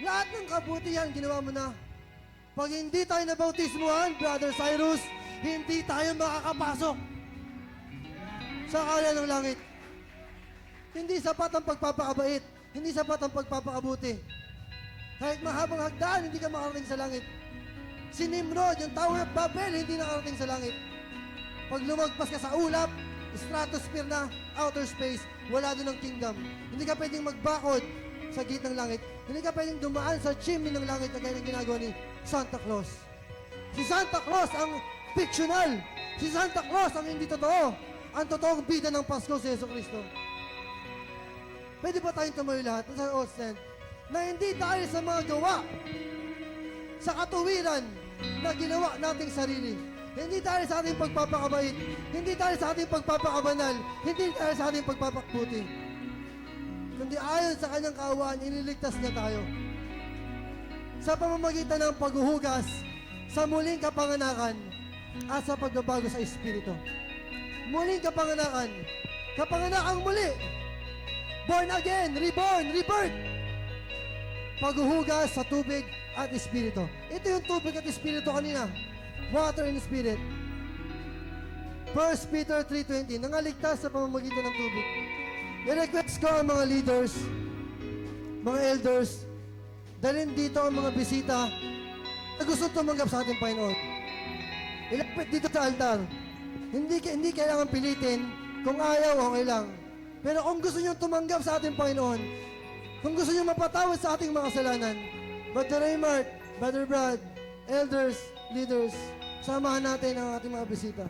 Lahat ng kabutihan, ginawa mo na. Pag hindi tayo nabautismuhan, Brother Cyrus, hindi tayo makakapasok sa kaharian ng langit. Hindi sapat ang pagpapakabait, hindi sapat ang pagpapakabuti. Kahit mahabang hagdaan, hindi ka makarating sa langit. Si Nimrod, yung Tower of Babel, hindi nakarating sa langit. Pag lumagpas ka sa ulap, stratosphere na, outer space, wala doon ang kingdom. Hindi ka pwedeng magbakod sa gate ng langit. Hindi ka pwedeng dumaan sa chimney ng langit na gaya ng ginagawa ni Santa Claus. Si Santa Claus ang fictional. Si Santa Claus ang hindi totoo. Ang totoong bida ng Pasko si Yeso Cristo. Pwede ba tayong tumayo lahat sa all stand na hindi dahil sa mga gawa, sa katuwiran na ginawa nating sarili, hindi dahil sa ating pagpapakabait, hindi dahil sa ating pagpapakabanal, hindi dahil sa ating pagpapakbuti, kundi ayon sa kanyang kaawaan, iniligtas niya tayo sa pamamagitan ng paghuhugas sa muling kapanganakan at sa pagbabago sa Espiritu. Muling kapanganakan, kapanganakang muli, born again, reborn, rebirth, paghuhugas sa tubig at Espiritu. Ito yung tubig at Espiritu kanina. Water and Spirit. 1 Peter 3:20, nangaligtas sa pamamagitan ng tubig. I-request ko ang mga leaders, mga elders, dalhin dito ang mga bisita na gusto tumanggap sa ating Panginoon. Ilapit dito sa altar. Hindi kailangan pilitin. Kung ayaw, okay lang. Pero kung gusto nyo tumanggap sa ating Panginoon, kung gusto nyo mapatawad sa ating mga kasalanan, Brother Raymart, Brother Brad, elders, leaders, samahan natin ang ating mga bisita.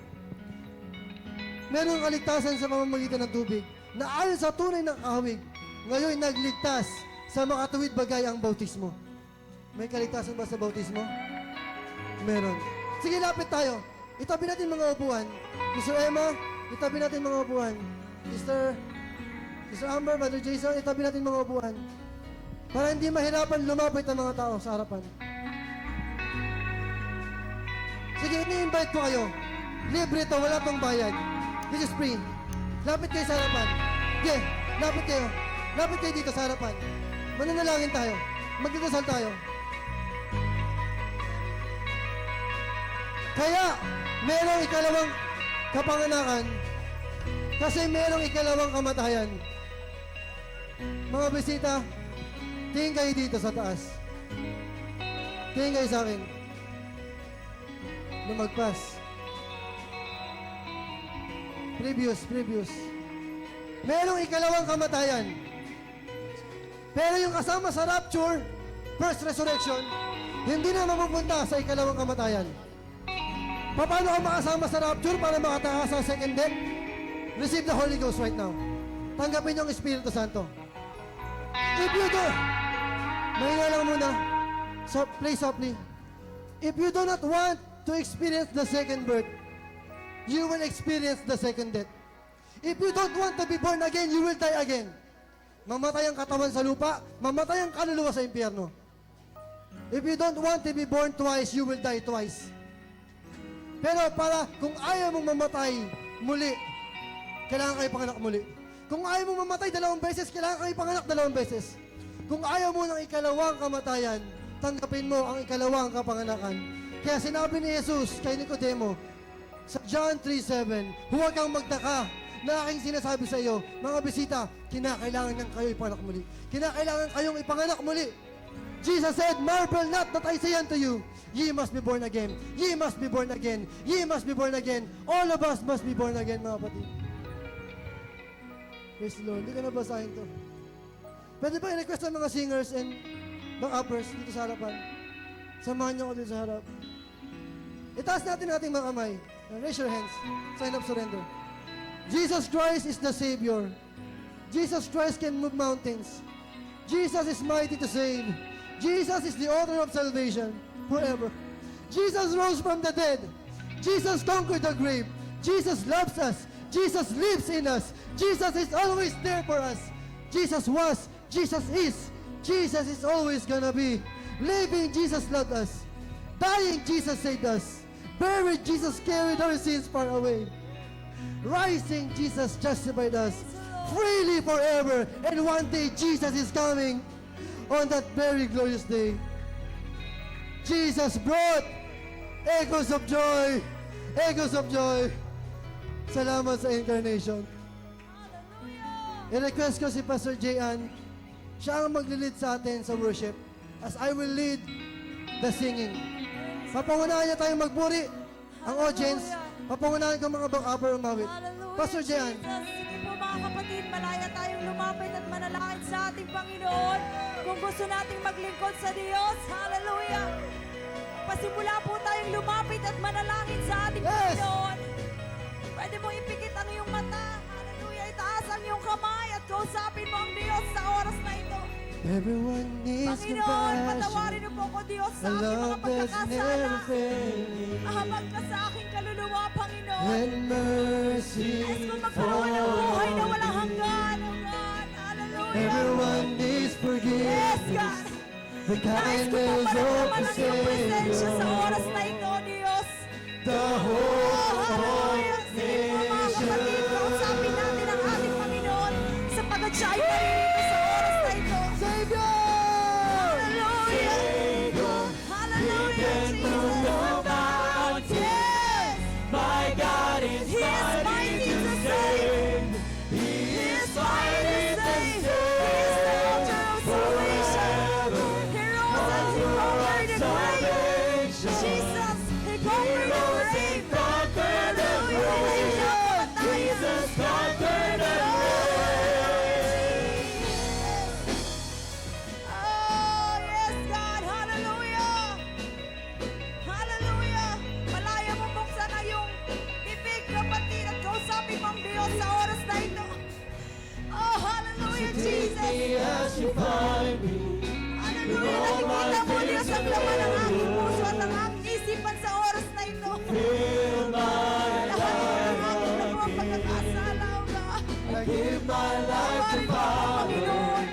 Merong kaligtasan sa pamamagitan ng tubig na ayon sa tunay ng kahawig, ngayon nagligtas sa makatuwid bagay ang bautismo. May kaligtasan ba sa bautismo? Meron. Sige, lapit tayo. Itabi natin mga upuan. Sister Emma, itabi natin mga upuan. Sister Amber, Brother Jason, itabi natin mga upuan. Para hindi mahirapan lumapit ang mga tao sa harapan. Sige, ini-invite ko kayo. Libre to, wala pang bayad. This is free. Lapit kayo sa harapan. Okay, lapit kayo. Lapit kayo dito sa harapan. Mananalangin tayo. Magdadasal tayo. Kaya, merong ikalawang kapanganakan kasi merong ikalawang kamatayan. Mga bisita, tingin kayo dito sa taas. Tingin kayo sa akin. Lumagpas. Previous. Merong ikalawang kamatayan. Pero yung kasama sa rapture, first resurrection, hindi na mapupunta sa ikalawang kamatayan. Paano ka makasama sa rapture para makatakas sa second death? Receive the Holy Ghost right now. Tanggapin yung Espiritu Santo. If you do, mahina lang muna. So, play softly. If you do not want to experience the second birth, you will experience the second death. If you don't want to be born again, you will die again. Mamatay ang katawan sa lupa, mamatay ang kaluluwa sa impyerno. If you don't want to be born twice, you will die twice. Pero kung ayaw mong mamatay muli, kailangan kayo panganak muli. Kung ayaw mong mamatay 2 beses, kailangan kayo panganak 2 beses. Kung ayaw mo ng ikalawang kamatayan, tanggapin mo ang ikalawang kapanganakan. Kaya sinabi ni Jesus kay Nicodemo, sa John 3:7, huwag kang magtaka na aking sinasabi sa iyo, mga bisita, kinakailangan ng kayo ipanganak muli. Kinakailangan kayong ipanganak muli. Jesus said, marvel not that I say unto you, ye must be born again. Ye must be born again. Ye must be born again. All of us must be born again, mga kapatid. Praise the Lord. Hindi ka nabasahin to. Pwede ba i-request ang mga singers and back-uppers dito sa harapan? Samahan niyo ako dito sa harap. Itaas natin ating mga kamay. Raise your hands. Sign of surrender. Jesus Christ is the Savior. Jesus Christ can move mountains. Jesus is mighty to save. Jesus is the author of salvation forever. Jesus rose from the dead. Jesus conquered the grave. Jesus loves us. Jesus lives in us. Jesus is always there for us. Jesus was. Jesus is. Jesus is always gonna be. Living, Jesus loved us. Dying, Jesus saved us. Buried, Jesus carried our sins far away. Rising, Jesus justified us freely forever. And one day, Jesus is coming on that very glorious day. Jesus brought echoes of joy. Echoes of joy. Salamat sa incarnation. I-request ko si Pastor Jayan. Siya ang maglilid sa atin sa worship as I will lead the singing. Papangunahan niya tayong magburi ang audience. Papangunahan ko mga back-upper umawit. Pastor Jayan. Sige po mga kapatid, malaya tayong lumapit at manalangin sa ating Panginoon. Kung gusto nating maglingkod sa Diyos, hallelujah. Pasimula po tayong lumapit at manalangin sa ating Panginoon. Pwede mo ipikit ang iyong mata. Hallelujah. Itaas ang iyong kamay at kausapin mo ang Diyos sa oras na ito. Everyone needs Panginoon, compassion. patawarin mo po ko Diyos sa A aking mga love that's pagkakasala. never failing. Ahabag ka sa aking kaluluwa, Panginoon. And mercy Nais ko magkaroon ng buhay na walang hanggan, oh God. Hallelujah. Everyone needs Yes, forgiveness. God. The Nais ko po kindness of maramdaman the ang iyong presensya sa Savior. oras na ito, Diyos. The Oh, hope hallelujah. of Sige po mga kapatid, kausapin natin ang ating Panginoon sapagkat siya ay naririto sa oras na ito. Savior! Hallelujah. Hallelujah, Jesus. Yes. My God is He is mighty to save. He is mighty to save. He is the author of salvation. He rose and he conquered the grave. Jesus, he conquered the grave. Hallelujah. Jesus conquered the Oh, yes, God. Hallelujah. Hallelujah. Malaya mo buksan na yung bibig, kapatid, at kausapin mo ang Diyos sa oras na ito. Oh, hallelujah, Jesus. as you find me. Hallelujah. Nakikita mo, Diyos, ang laman ng aking puso at ang aking isipan sa oras na ito. Fill my Lahat ng aking nagawang pagkakasala, oh God. I give my life to Tawarin mo ako, Panginoon.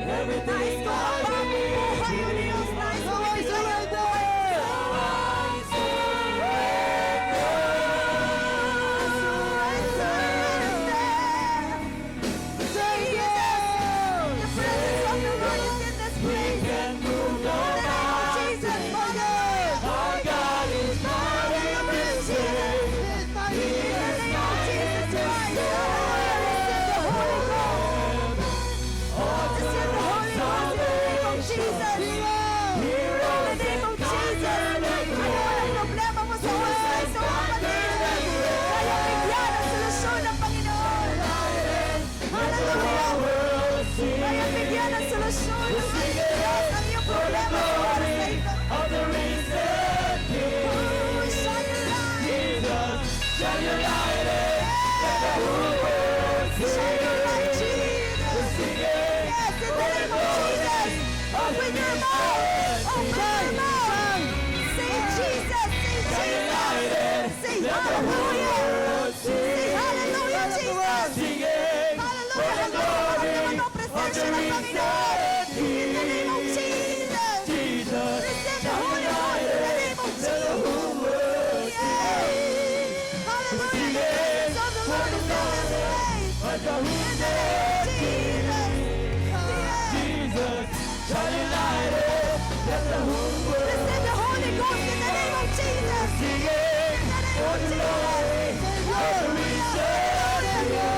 Nais ko ang bagong buhay, O Diyos. Nais ko ibigay ang buhay. Our God is mighty to save. Kaya bigyan ng solusyon ng Diyos ang iyong problema sa oras na ito. Of the risen King. Oh, shine your light. Jesus, shine your light in. Let the whole world Shine your light, Jesus. sing it. Yes, in the name of Jesus. Open your mouth. Open your mouth. Say Jesus. Say Jesus. Say hallelujah. Say hallelujah, Jesus. Sing it. Hallelujah. Hanggang maramdaman mo ang presensya ng Panginoon. In the name of Jesus. Jesus, Receive the Holy Ghost in the name of Jesus. Yay. Hallelujah. The presence of the Lord is in this place. like a In the name of Jesus. Yes. Jesus, shine your light in. Let the whole world Receive the Holy Ghost in the name of Jesus. sing it. In the name of Jesus. Hallelujah.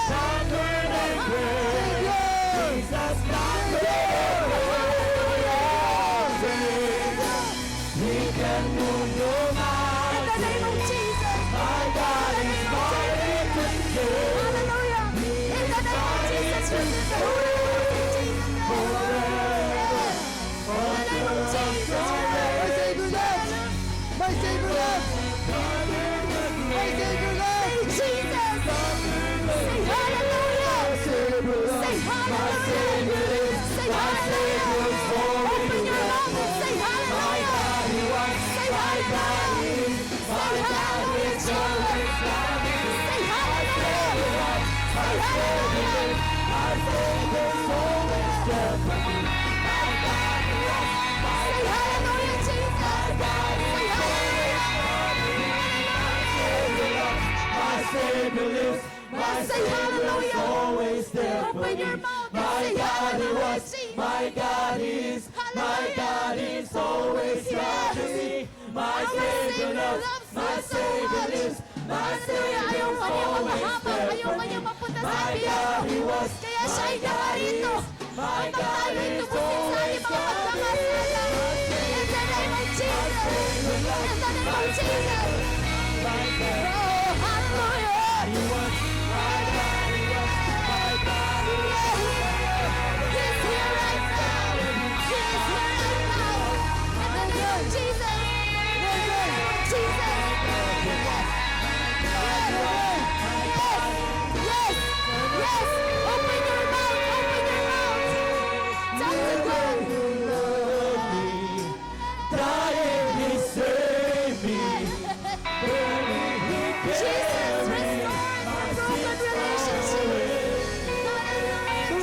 Conquered and great. My Savior loves! My Savior loves! Jesus! Say hallelujah! Say hallelujah! Say hallelujah! Open your mouth and say hallelujah! Say hallelujah! Say hallelujah, Jesus! Say hallelujah! Say hallelujah! Say hallelujah, Jesus! Say hallelujah! Say hallelujah! Always there for Open me. your mouth and My say God he hallelujah, was, Jesus! my God is, my God is always there for me. My Savior loves, my Savior lives, my Savior Ayaw is kanya always mapahamak, there ayaw for kanya me. mapunta sa My impyerno. God he was, Kaya siya ay my God nakarito. is, my Upang God tayo ay is tumusin sa always ating mga pagkakasala. In the name of Jesus. In the name of Jesus. Oh, hallelujah. he was, my God he was, my God is. He's here right now. He is here right now. In the name of Jesus. In the name of Jesus. Yes. Yes. Open your mouth. Open your mouth. Talk to God. Dying he saved me. Jesus restores a broken relationship.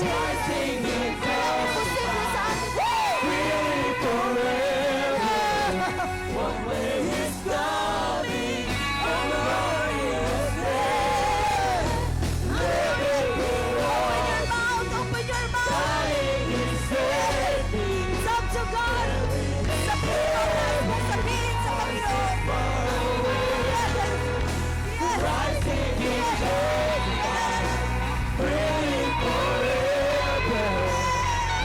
Rising in Alam mo posible sa atin. forever. One way is coming, a glorious day. Open your mouth. Dying he saved me. Talk to God. Sabihin mo sabihin sa Panginoon. Yes. Rising in thrilling forever.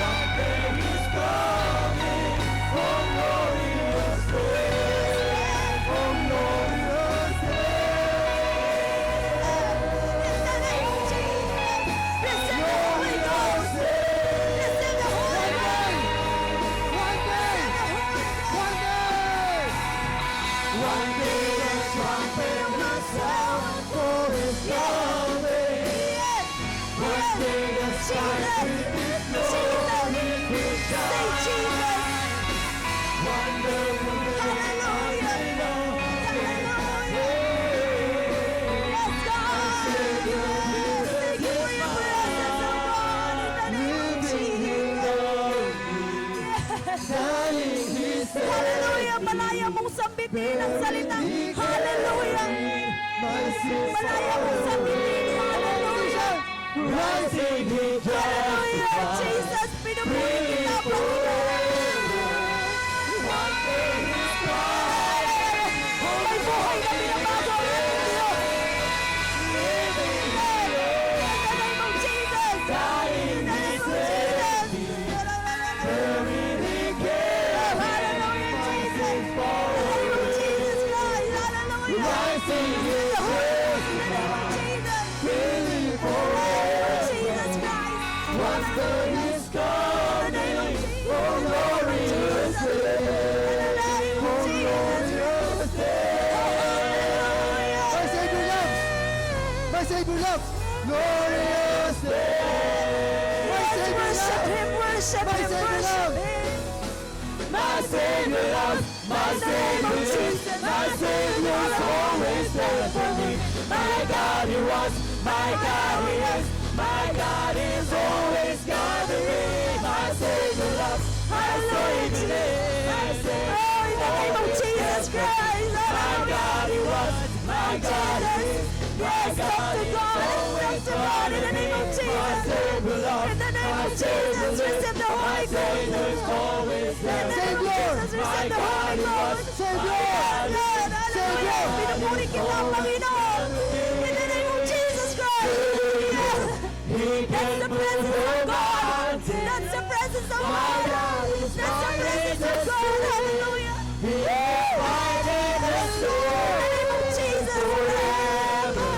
One day is coming, a glorious day, a glorious In the name of Jesus. Receive the Holy Ghost. Receive the Holy Ghost. One day! One day! One day the trumpet will sound for his coming. Yes. One day the sky Jesus. Jesus. Say Jesus. wonderful Hallelujah. Hallelujah. Yes, God. Thank you for your presence, oh God, in the name of Jesus. Yes. Hallelujah. Malaya mong sambitin ang salitang Hallelujah. Malaya mong sambitin. Hallelujah. rising he Hallelujah. justifies. Jesus, pinupuri kita, Panginoon. May buhay na binabago ang ating Diyos. In the name of Jesus. In the name of Jesus. Hallelujah, Jesus. In the name of Jesus Christ. Hallelujah. Rising In the name of Jesus. In the name of Jesus Christ. One day is In the name of coming, Jesus. a glorious In the name of Jesus. Hallelujah. My Savior loves! My Savior loves! glorious day. My Savior Worship loves! Him, worship My Him, Savior worship loves! Him. My Savior loves, my In the name of Savior lives, Jesus. my Savior is always there for me. My God he was, my God he is, my God is always gathering. My Savior loves, my Savior lives, my Savior. Oh, in the name of Jesus Christ. My God he was, my God he is, Yes, talk to God. Talk to God in the name of my Jesus. Savior loves, In the name of Jesus, receive the Holy Ghost. Savior is always In there. the name of Jesus, receive the Holy Ghost. Savior! Lord, hallelujah. Pinupuri kita, Panginoon. In the name of Jesus Christ. Yes. That's the presence of God. That's the presence of God. That's the presence of God. Hallelujah. In the name of Jesus.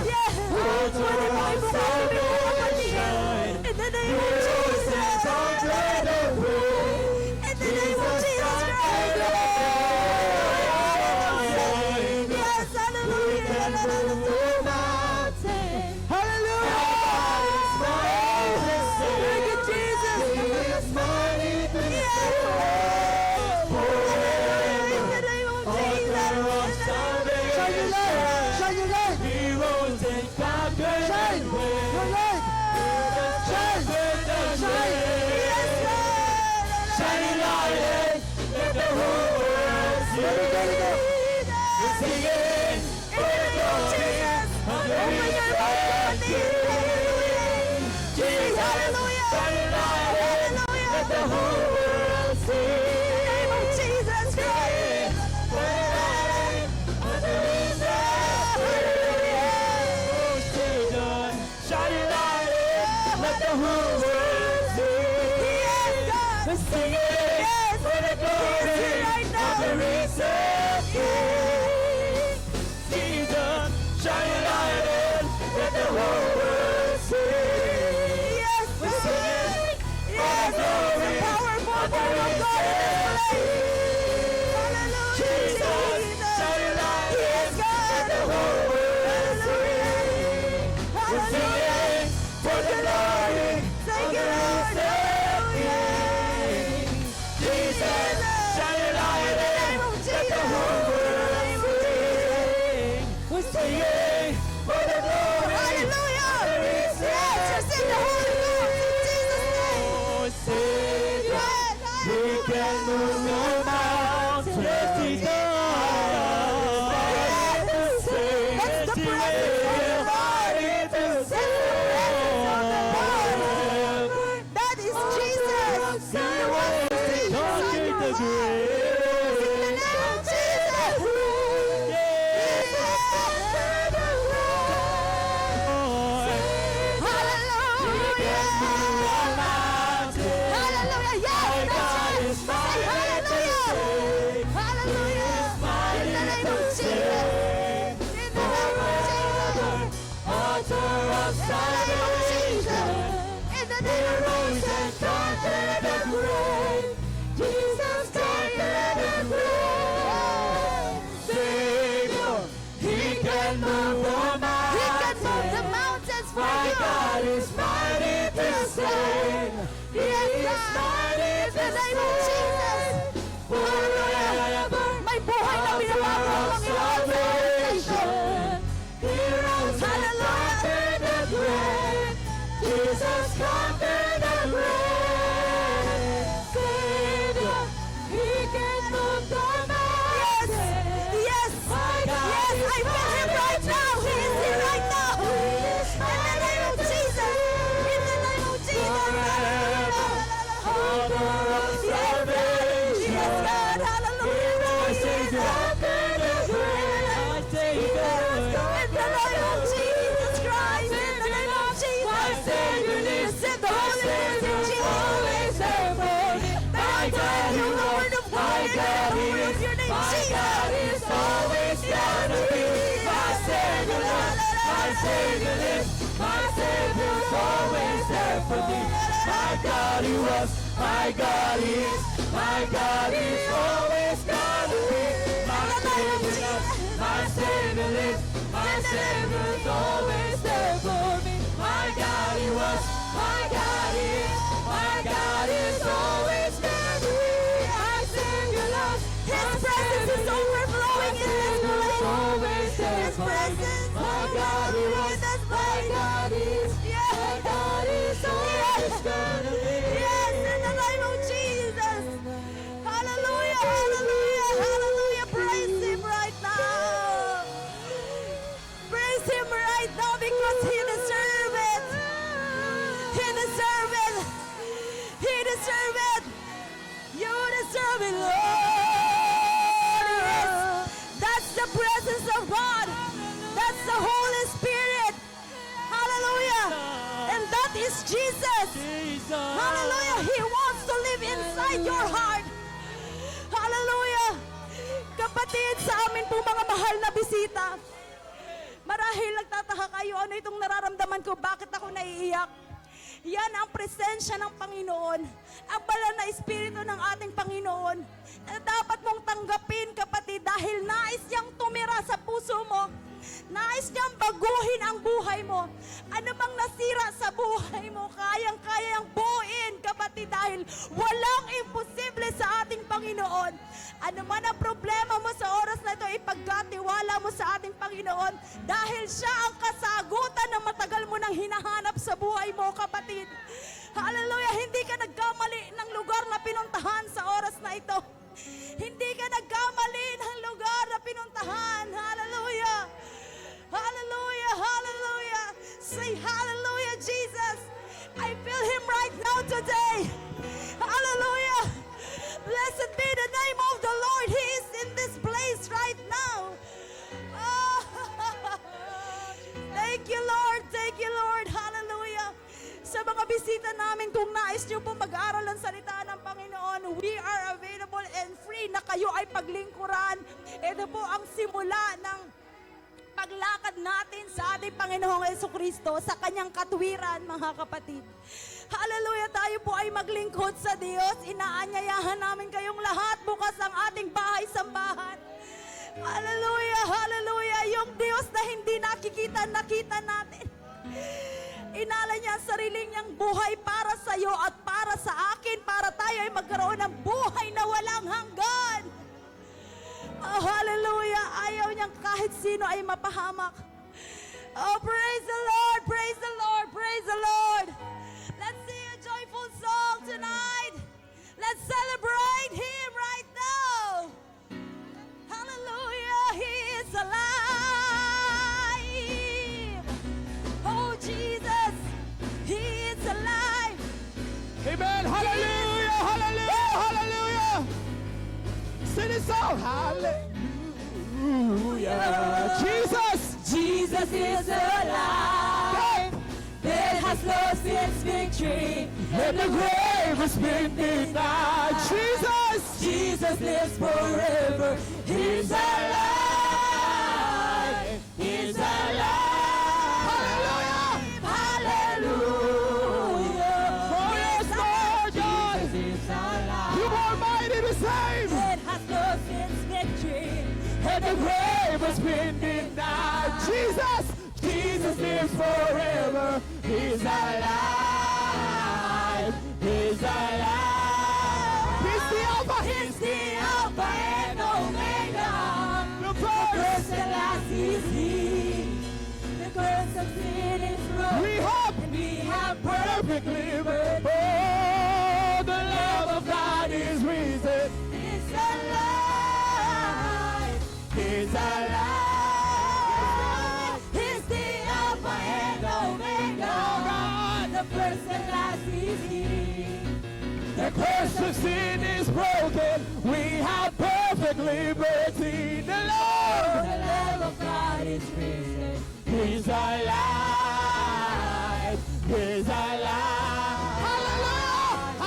Yes. Pwede mo ibukas ang iyong kapatid. In the name We're singing for the glory of the risen King. Jesus, shine your light in, let the whole world see. Yes, We're singing for the glory powerful of the word of God in this risen place. King. Hallelujah, Jesus, shine your light in, let the whole world see. We're singing for the glory Thank of you, the Lord. risen King. Jesus, shine your light in, let the whole world sing. We're singing for the glory Hallelujah. of the risen Yes, you're singing the Holy Ghost in Jesus' name. Oh, Savior, He can move your mountains. Yes, He does. That's the presence of the Lord. That's the presence of the Lord. That is Jesus. The one who lives inside your heart. In the name of Jesus. Hallelujah. Hallelujah. Yes, that's right. Say hallelujah. Hallelujah. In the name of Jesus. In the name of Jesus. Author of salvation, In the name of rose Jesus. and conquered the grave. Jesus conquered the grave. Savior, He can move the He can move mountains. the mountains for My you. God is mighty to save. He is mighty In to the name of Jesus. forever. May buhay na binabago ang Panginoon sa oras na ito. He rose and conquered the grave. Jesus conquered the grave. Savior, He can move the mountains. Yes, yes, I feel him right now. He is here right now. In the name of Jesus. In the name of Jesus. Author of salvation. Yes, God. Hallelujah. My Savior, conquered the grave. My Savior, In the name of Jesus Christ. In the name of Jesus. my Savior lives. Send the Holy Spirit in Jesus' Always name. there for me. My God, You you the know. word of God. My In God, the He word of is. your name. My God is always gonna be. My Savior lives. My Savior lives. My Savior's always there for me. My God, He was. My God, He is. My God is always gonna be. My Savior lives. My Savior lives. My Savior's always there for me. My God, He was. My God is. My God is always gonna be. My Savior loves. His presence is overflowing in this place. Always there His for me. presence My God, He was. in this My place. God is. My God is always gonna be. Yes, in the name of Jesus. Hallelujah, hallelujah, hallelujah. Praise Him right now. Praise Him right now because He deserves it. He deserves it. He deserves it. You deserve it, Lord. Yes. That's the presence of God. That's the Holy Spirit. Hallelujah. And that is Jesus. Hallelujah. He wants to live inside your heart. Hallelujah. Kapatid, sa amin po mga mahal na bisita, marahil nagtataka kayo, ano itong nararamdaman ko, bakit ako naiiyak? Yan ang presensya ng Panginoon, ang banal na Espiritu ng ating Panginoon, na dapat mong tanggapin, kapatid, dahil nais niyang tumira sa puso mo. Nais niyang baguhin ang buhay mo. Ano mang nasira sa buhay mo, kayang-kayang buuin, kapatid, dahil walang imposible sa ating Panginoon. Ano man ang problema mo sa oras na ito, ipagkatiwala mo sa ating Panginoon dahil siya ang kasagutan na matagal mo nang hinahanap sa buhay mo, kapatid. Hallelujah! Hindi ka nagkamali ng lugar na pinuntahan sa oras na ito. Hindi ka nagkamali ng lugar na pinuntahan. Hallelujah! Hallelujah! Hallelujah! Say hallelujah, Jesus! I feel Him right now today. Hallelujah! Blessed be the name of the Lord. He is in this place right now. Oh, thank you, Lord. Thank you, Lord. Hallelujah. Sa mga bisita namin, kung nais niyo po mag-aaral ang salita ng Panginoon, kayo ay paglingkuran. Ito po ang simula ng paglakad natin sa ating Panginoong Jesucristo sa kanyang katwiran, mga kapatid. Hallelujah, tayo po ay maglingkod sa Diyos. Inaanyayahan namin kayong lahat bukas ang ating bahay-sambahan. Hallelujah, hallelujah. Yung Diyos na hindi nakita natin. Inala niya ang sarili niyang buhay para sa iyo at para sa akin, para tayo ay magkaroon ng buhay na walang hanggan. Oh, hallelujah. Ayaw niyang kahit sino ay mapahamak. Oh, praise the Lord, praise the Lord, praise the Lord. Let's sing a joyful song tonight. Let's celebrate Him right now. Hallelujah, He is alive. Oh, Jesus, He is alive. Amen. Hallelujah. Hallelujah. Hallelujah. Sing this song. Hallelujah. Jesus. Jesus is alive. Death has lost its victory. And the grave has been denied. Jesus. Jesus lives forever. He's alive. He's alive. Hallelujah. Hallelujah. Oh yes, Lord God. Jesus is alive. You are mighty to save. Death has lost its victory. And the grave has been denied. Jesus. Jesus lives forever. He's alive. He's alive. He's the Alpha. He's the Alpha and Omega. The First first. and last is He. The curse of sin is broken. We hope. And we have Perfect liberty. Oh, the love of God is risen. He's alive. He's alive. He's the Alpha and Omega. The first and last is He. The curse of sin is broken. We have perfect liberty. The Lord. The love of God is risen. He's alive. He's alive. Hallelujah.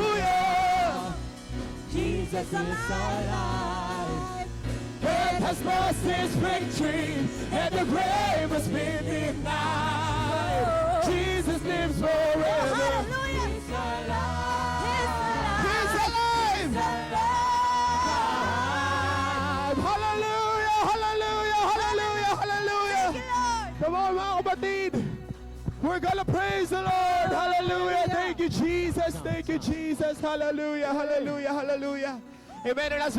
Hallelujah. Jesus is alive. Earth has lost its victory, and the grave has been denied. Jesus lives forever. Hallelujah. He's alive. He's alive. Hallelujah. Hallelujah. Hallelujah. Hallelujah. Lord. Come on, mga kapatid. We're gonna praise the Lord. Hallelujah. Thank you, Jesus. Thank you, Jesus. Hallelujah. Hallelujah. Hallelujah. Amen. And as we